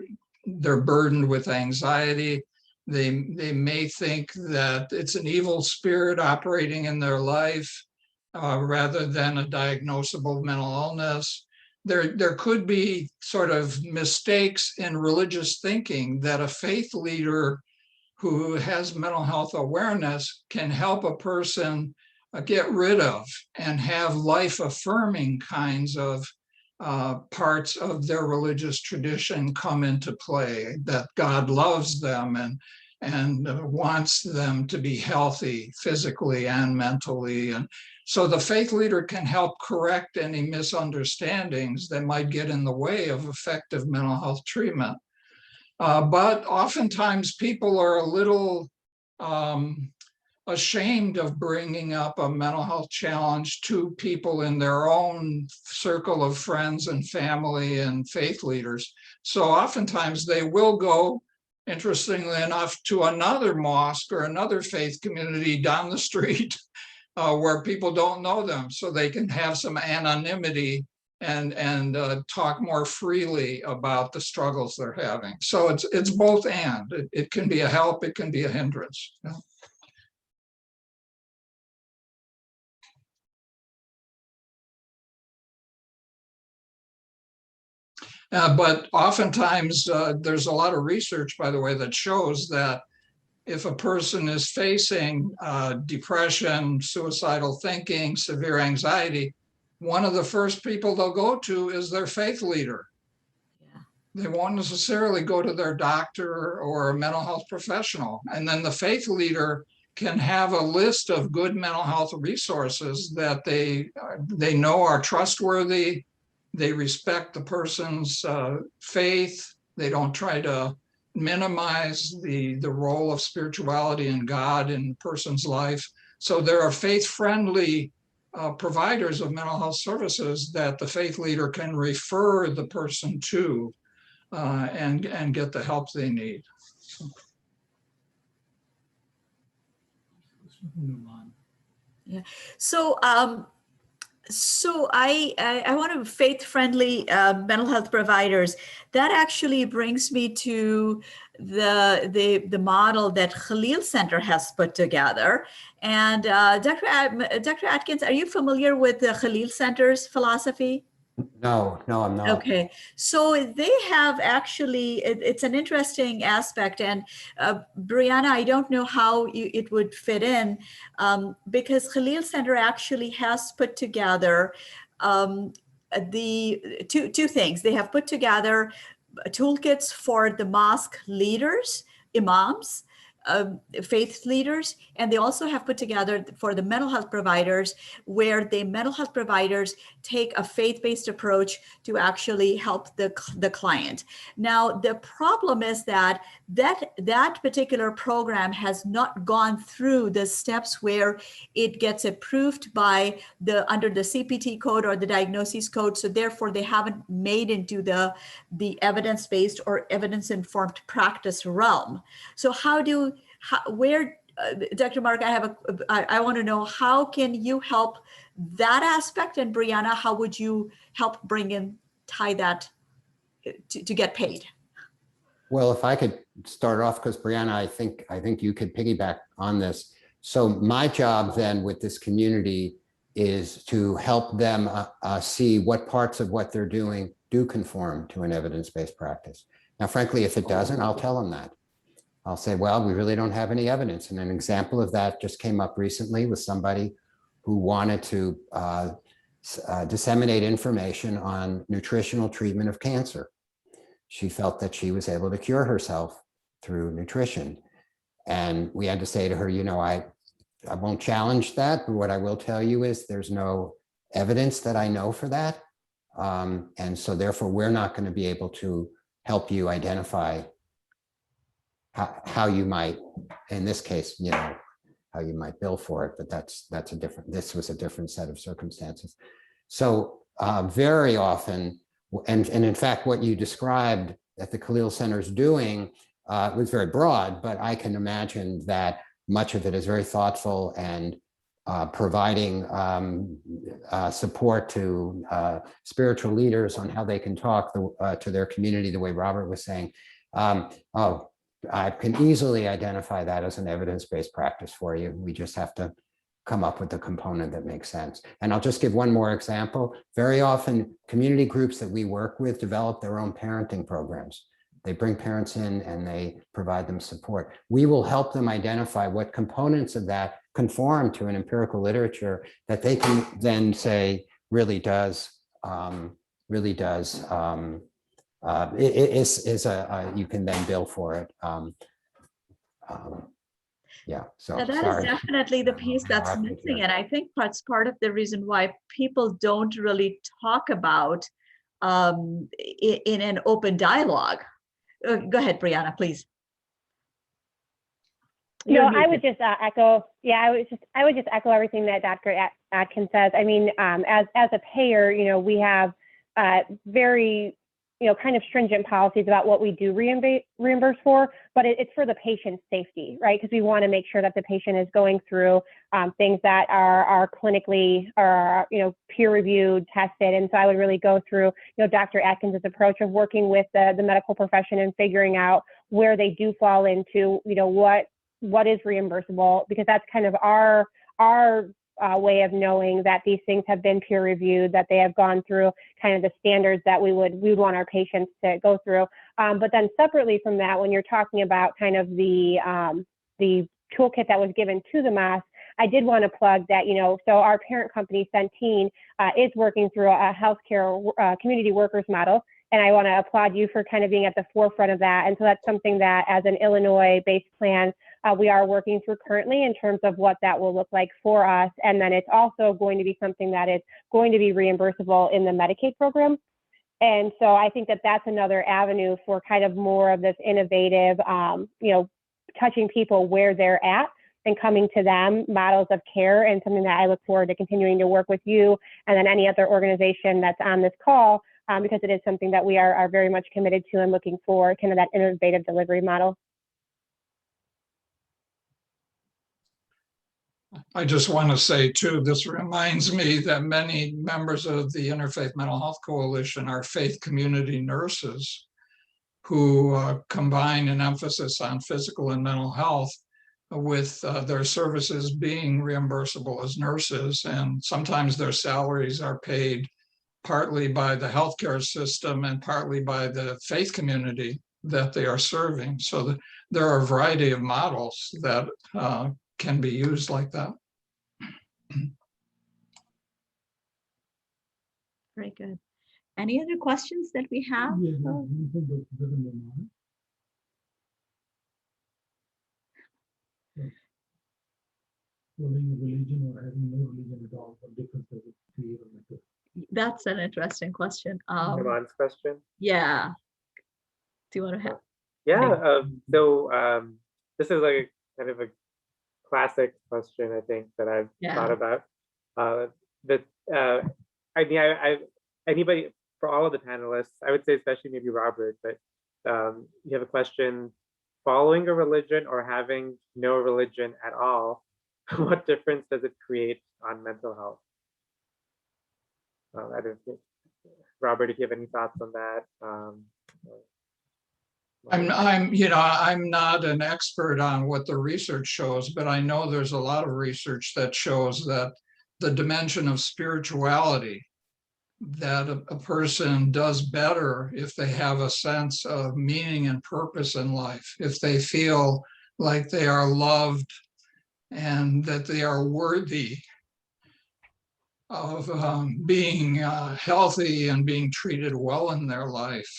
burdened with anxiety. They may think that it's an evil spirit operating in their life rather than a diagnosable mental illness. There could be sort of mistakes in religious thinking that a faith leader who has mental health awareness can help a person get rid of and have life-affirming kinds of parts of their religious tradition come into play, that God loves them and wants them to be healthy physically and mentally. And so the faith leader can help correct any misunderstandings that might get in the way of effective mental health treatment. But oftentimes people are a little ashamed of bringing up a mental health challenge to people in their own circle of friends and family and faith leaders. So oftentimes they will go, interestingly enough, to another mosque or another faith community down the street where people don't know them, so they can have some anonymity and talk more freely about the struggles they're having. So it's both and. It can be a help, it can be a hindrance. Yeah. But oftentimes there's a lot of research, by the way, that shows that if a person is facing depression, suicidal thinking, severe anxiety, one of the first people they'll go to is their faith leader. Yeah. They won't necessarily go to their doctor or a mental health professional. And then the faith leader can have a list of good mental health resources that they know are trustworthy. They respect the person's faith. They don't try to minimize the role of spirituality and God in the person's life. So there are faith-friendly providers of mental health services that the faith leader can refer the person to and get the help they need. Yeah. So, so I want to faith-friendly mental health providers. That actually brings me to the model that Khalil Center has put together. And Dr. Atkins, are you familiar with the Khalil Center's philosophy? No, I'm not. Okay, so they have actually, it's an interesting aspect, and Brianna, I don't know how it would fit in, because Khalil Center actually has put together the two things. They have put together toolkits for the mosque leaders, imams, faith leaders, and they also have put together for the mental health providers, where the mental health providers take a faith-based approach to actually help the client. Now, the problem is that particular program has not gone through the steps where it gets approved by under the CPT code or the diagnosis code. So therefore, they haven't made into the evidence-based or evidence-informed practice realm. So Dr. Mark, I want to know, how can you help that aspect? And Brianna, how would you help tie that to get paid? Well, if I could start off, because Brianna, I think you could piggyback on this. So my job then with this community is to help them see what parts of what they're doing do conform to an evidence-based practice. Now, frankly, if it doesn't, I'll tell them that. I'll say, well, we really don't have any evidence. And an example of that just came up recently with somebody who wanted to disseminate information on nutritional treatment of cancer. She felt that she was able to cure herself through nutrition. And we had to say to her, I won't challenge that, but what I will tell you is there's no evidence that I know for that. And so therefore, we're not going to be able to help you identify how you might, in this case, how you might bill for it, but this was a different set of circumstances. So very often, and in fact, what you described that the Khalil Center is doing was very broad, but I can imagine that much of it is very thoughtful and providing support to spiritual leaders on how they can talk to their community, the way Robert was saying. I can easily identify that as an evidence-based practice for you. We just have to come up with a component that makes sense. And I'll just give one more example. Very often, community groups that we work with develop their own parenting programs. They bring parents in and they provide them support. We will help them identify what components of that conform to an empirical literature that they can then say you can then bill for it. Yeah, so that sorry. is definitely the piece that's missing. And I think that's part of the reason why people don't really talk about in an open dialogue. Go ahead, Brianna, please. I would just echo. Yeah, I would just echo everything that Dr. Atkins says. I mean, as a payer, we have very kind of stringent policies about what we do reimburse for, but it's for the patient's safety, right? Because we want to make sure that the patient is going through things that are clinically or peer-reviewed, tested. And so I would really go through Dr. Atkins' approach of working with the medical profession and figuring out where they do fall into what is reimbursable, because that's kind of our way of knowing that these things have been peer reviewed, that they have gone through kind of the standards that we would want our patients to go through. But then separately from that, when you're talking about kind of the toolkit that was given to the mosque, I did want to plug that, so our parent company, Centene, is working through a healthcare community workers model. And I want to applaud you for kind of being at the forefront of that. And so that's something that as an Illinois-based plan, we are working through currently in terms of what that will look like for us. And then it's also going to be something that is going to be reimbursable in the Medicaid program. And so I think that that's another avenue for kind of more of this innovative, touching people where they're at and coming to them models of care, and something that I look forward to continuing to work with you and then any other organization that's on this call, because it is something that we are very much committed to and looking for, kind of that innovative delivery model. I just want to say too, this reminds me that many members of the Interfaith Mental Health Coalition are faith community nurses who combine an emphasis on physical and mental health with their services being reimbursable as nurses. And sometimes their salaries are paid partly by the healthcare system and partly by the faith community that they are serving. So there are a variety of models that can be used like that. Very good. Any other questions that we have? Religion or having no religion at all, what difference does it create on the? That's an interesting question. Milan's question. Yeah. Do you want to have? Yeah. This is like kind of a classic question, I think, that I've thought about. Anybody, for all of the panelists, I would say especially maybe Robert, but you have a question: following a religion or having no religion at all, what difference does it create on mental health? I don't think, Robert, if you have any thoughts on that. I'm not an expert on what the research shows, but I know there's a lot of research that shows that the dimension of spirituality, that a person does better if they have a sense of meaning and purpose in life, if they feel like they are loved and that they are worthy of being healthy and being treated well in their life.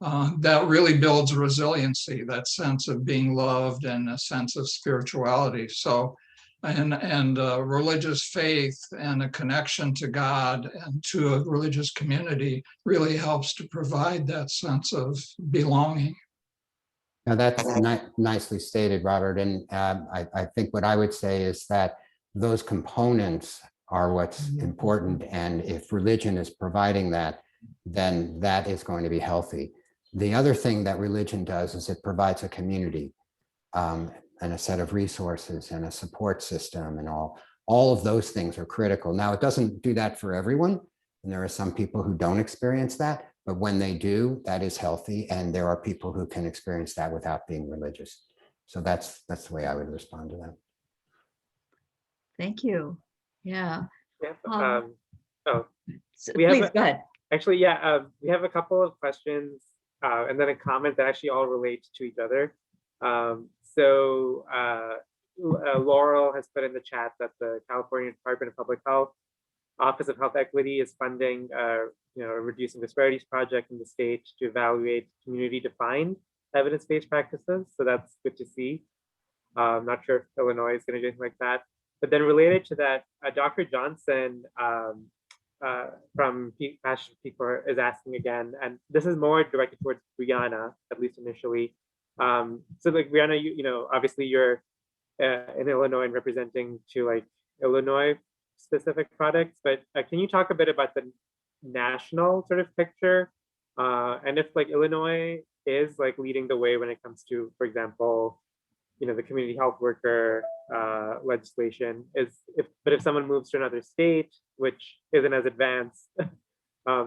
That really builds resiliency, that sense of being loved and a sense of spirituality. So, and religious faith and a connection to God and to a religious community really helps to provide that sense of belonging. Now that's nicely stated, Robert. And I think what I would say is that those components are what's important. And if religion is providing that, then that is going to be healthy. The other thing that religion does is it provides a community and a set of resources and a support system, and all of those things are critical. Now, it doesn't do that for everyone, and there are some people who don't experience that, but when they do, that is healthy, and there are people who can experience that without being religious. So that's the way I would respond to that. Thank you. Yeah. Please go ahead. Actually, we have a couple of questions and then a comment that actually all relate to each other. Laurel has put in the chat that the California Department of Public Health Office of Health Equity is funding a reducing disparities project in the state to evaluate community-defined evidence-based practices. So that's good to see. I'm not sure if Illinois is going to do anything like that. But then related to that, Dr. Johnson from PCORI is asking again, and this is more directed towards Brianna, at least initially. So like Brianna, obviously you're in Illinois and representing to like Illinois specific products, but can you talk a bit about the national sort of picture? And if like Illinois is like leading the way when it comes to, for example, the community health worker legislation, but if someone moves to another state, which isn't as advanced,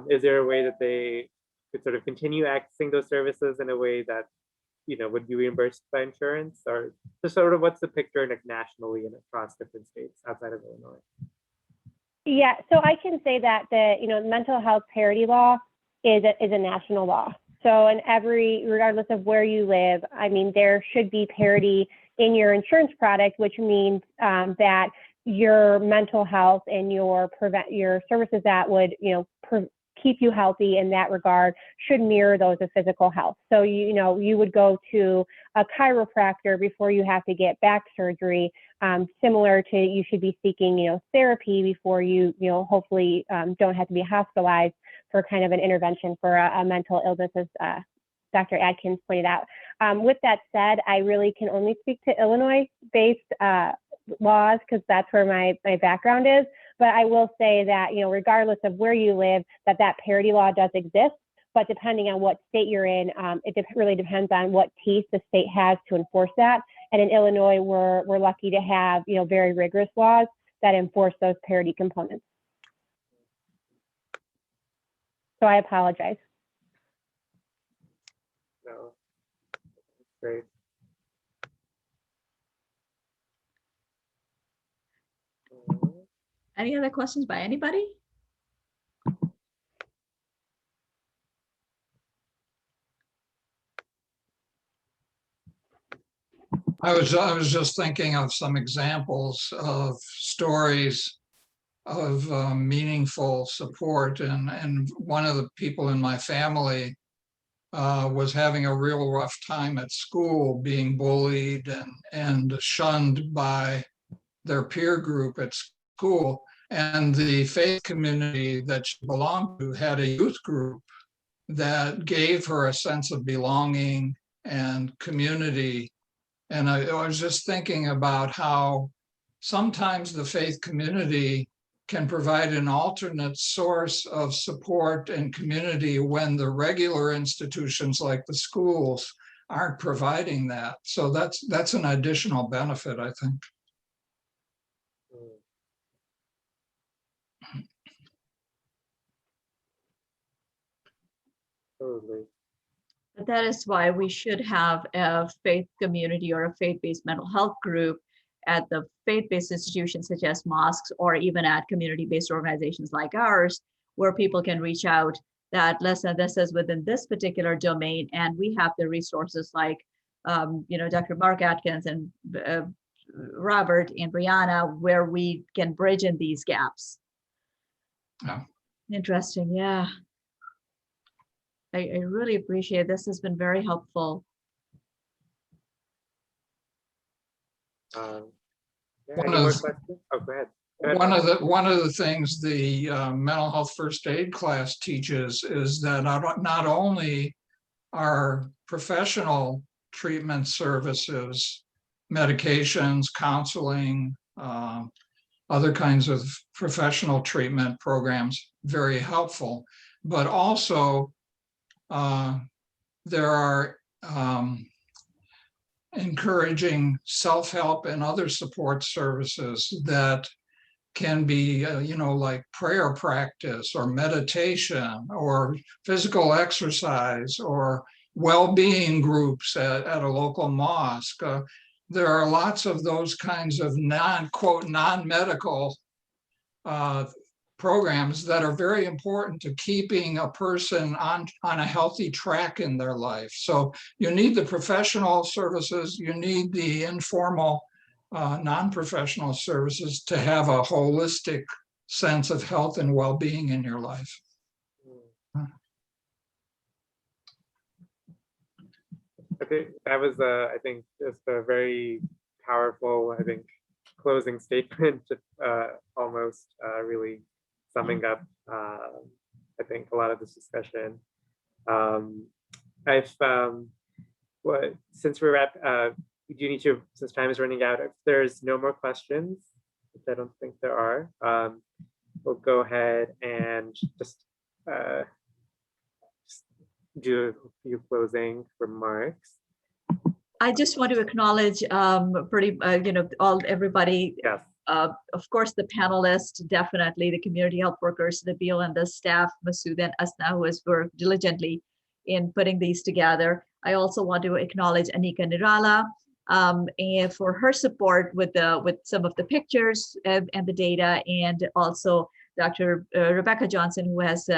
is there a way that they could sort of continue accessing those services in a way that, would be reimbursed by insurance? Or just sort of what's the picture like nationally and across different states outside of Illinois? Yeah, so I can say that the mental health parity law is a national law. So in regardless of where you live, I mean, there should be parity in your insurance product, which means that your mental health and your services that would, keep you healthy in that regard should mirror those of physical health. So, you would go to a chiropractor before you have to get back surgery, similar to you should be seeking, therapy before you, hopefully don't have to be hospitalized for kind of an intervention for a mental illness, as Dr. Adkins pointed out. With that said, I really can only speak to Illinois-based laws because that's where my background is. But I will say that, regardless of where you live, that parity law does exist. But depending on what state you're in, it really depends on what teeth the state has to enforce that. And in Illinois, we're lucky to have, very rigorous laws that enforce those parity components. So I apologize. No, great. Any other questions by anybody? I was just thinking of some examples of stories of meaningful support, and one of the people in my family was having a real rough time at school, being bullied and shunned by their peer group at school. And the faith community that she belonged to had a youth group that gave her a sense of belonging and community. And I was just thinking about how sometimes the faith community can provide an alternate source of support and community when the regular institutions like the schools aren't providing that. So that's an additional benefit, I think. Totally. But that is why we should have a faith community or a faith-based mental health group at the faith-based institutions such as mosques, or even at community-based organizations like ours, where people can reach out that, listen, this is within this particular domain, and we have the resources like, Dr. Mark Atkins and Robert and Brianna, where we can bridge in these gaps. Yeah. Interesting, yeah. I really appreciate this. Has been very helpful. Yeah, any more questions? Oh, go ahead. One of the things the mental health first aid class teaches is that not only are professional treatment services, medications, counseling, other kinds of professional treatment programs very helpful, but also there are encouraging self-help and other support services that can be, like prayer practice or meditation or physical exercise or well-being groups at a local mosque. There are lots of those kinds of non-medical programs that are very important to keeping a person on a healthy track in their life. So you need the professional services, you need the informal non-professional services to have a holistic sense of health and well-being in your life. I think that was, I think, just a very powerful, closing statement, almost really summing up, I think, a lot of this discussion. Since we're at, we do need to, since time is running out, if there's no more questions, which I don't think there are, we'll go ahead and just do a few closing remarks. I just want to acknowledge everybody. Yes. Of course, the panelists, definitely the community health workers, the BIL and the staff, Masjid and Asna, who has worked diligently in putting these together. I also want to acknowledge Anika Nirala and for her support with some of the pictures and the data, and also Dr. Rebecca Johnson, who has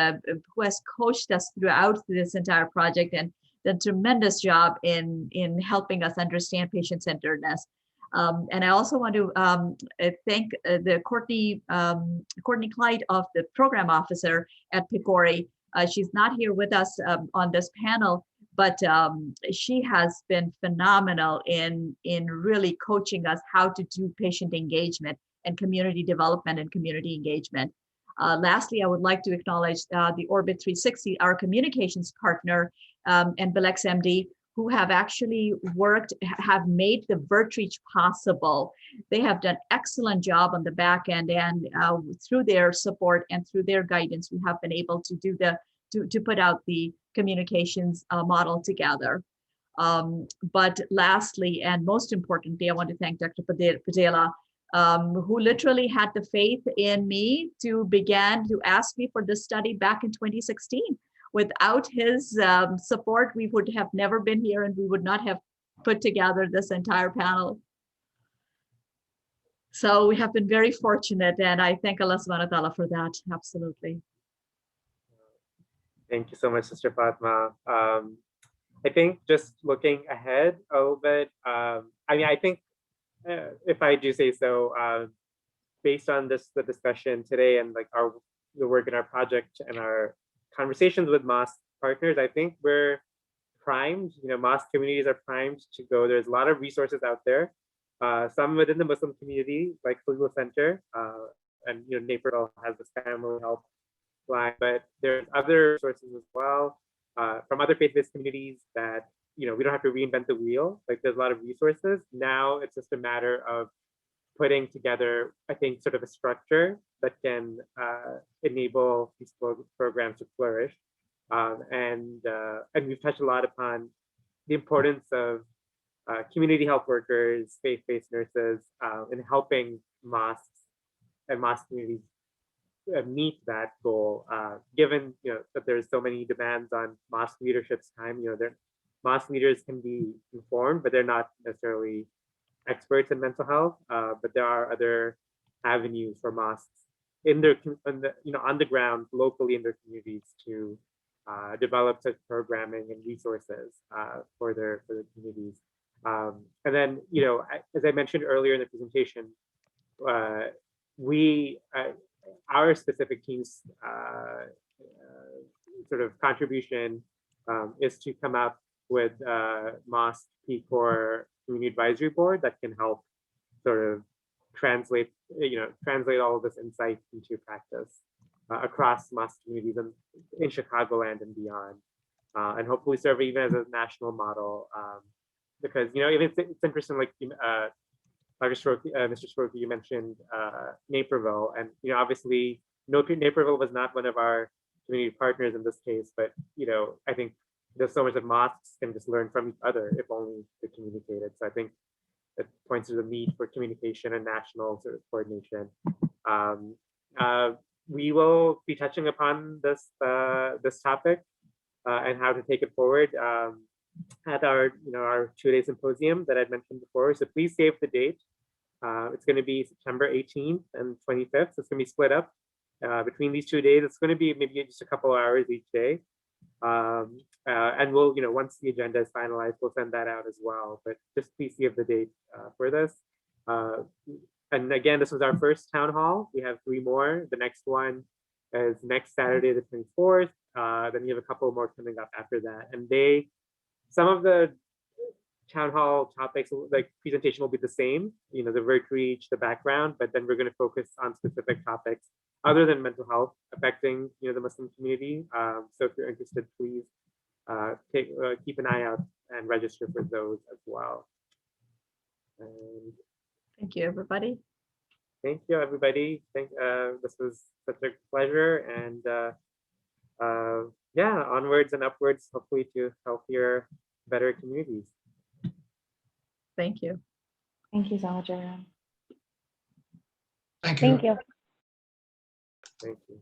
coached us throughout this entire project and done a tremendous job in helping us understand patient-centeredness. And I also want to thank the Courtney Clyde, of the program officer at PCORI. She's not here with us on this panel, but she has been phenomenal in really coaching us how to do patient engagement and community development and community engagement. Lastly, I would like to acknowledge the Orbit 360, our communications partner, and Bilex MD, who have actually have made the Vertreach possible. They have done excellent job on the back end, and through their support and through their guidance, we have been able to do to put out the communications model together. But lastly, and most importantly, I want to thank Dr. Padela, who literally had the faith in me to ask me for this study back in 2016. Without his support, we would have never been here, and we would not have put together this entire panel. So we have been very fortunate, and I thank Allah subhanahu wa ta'ala for that. Absolutely. Thank you so much, Sister Fatma. I think just looking ahead a little bit, I mean, I think if I do say so, based on the discussion today and like the work in our project and our conversations with mosque partners, I think we're primed. Mosque communities are primed to go. There's a lot of resources out there. Some within the Muslim community, like Legal Center, and Naperville has this family help line, but there's other sources as well from other faith-based communities that we don't have to reinvent the wheel. Like there's a lot of resources. Now it's just a matter of putting together, I think, sort of a structure that can enable these programs to flourish. And we've touched a lot upon the importance of community health workers, faith-based nurses, in helping mosques and mosque communities meet that goal. Given that there's so many demands on mosque leadership's time, mosque leaders can be informed, but they're not necessarily experts in mental health, but there are other avenues for mosques on the ground locally in their communities to develop such programming and resources for their communities. And then, as I mentioned earlier in the presentation, our specific team's sort of contribution is to come up with mosque PCOR Community Advisory Board that can help sort of translate all of this insight into practice across mosque communities in Chicagoland and beyond, and hopefully serve even as a national model. Because it's interesting, like Mr. Soroki, you mentioned Naperville, and obviously Naperville was not one of our community partners in this case, but I think there's so much that mosques can just learn from each other if only they communicated. So I think it points to the need for communication and national sort of coordination. We will be touching upon this topic and how to take it forward at our our 2-day symposium that I'd mentioned before. So please save the date. It's going to be September 18th and 25th. So it's going to be split up between these 2 days. It's going to be maybe just a couple of hours each day. And we'll, once the agenda is finalized, we'll send that out as well. But just please save the date for this. And again, this was our first town hall. We have 3 more. The next one is next Saturday, the 24th. Then we have a couple more coming up after that. And some of the town hall topics, like presentation, will be the same, the Vertreach, the background, but then we're going to focus on specific topics other than mental health affecting, the Muslim community. So if you're interested, please keep an eye out and register for those as well. And thank you, everybody. Thank you, everybody. This was such a pleasure, and yeah, onwards and upwards, hopefully to healthier, better communities. Thank you. Thank you so much, everyone. Thank you. Thank you. Thank you.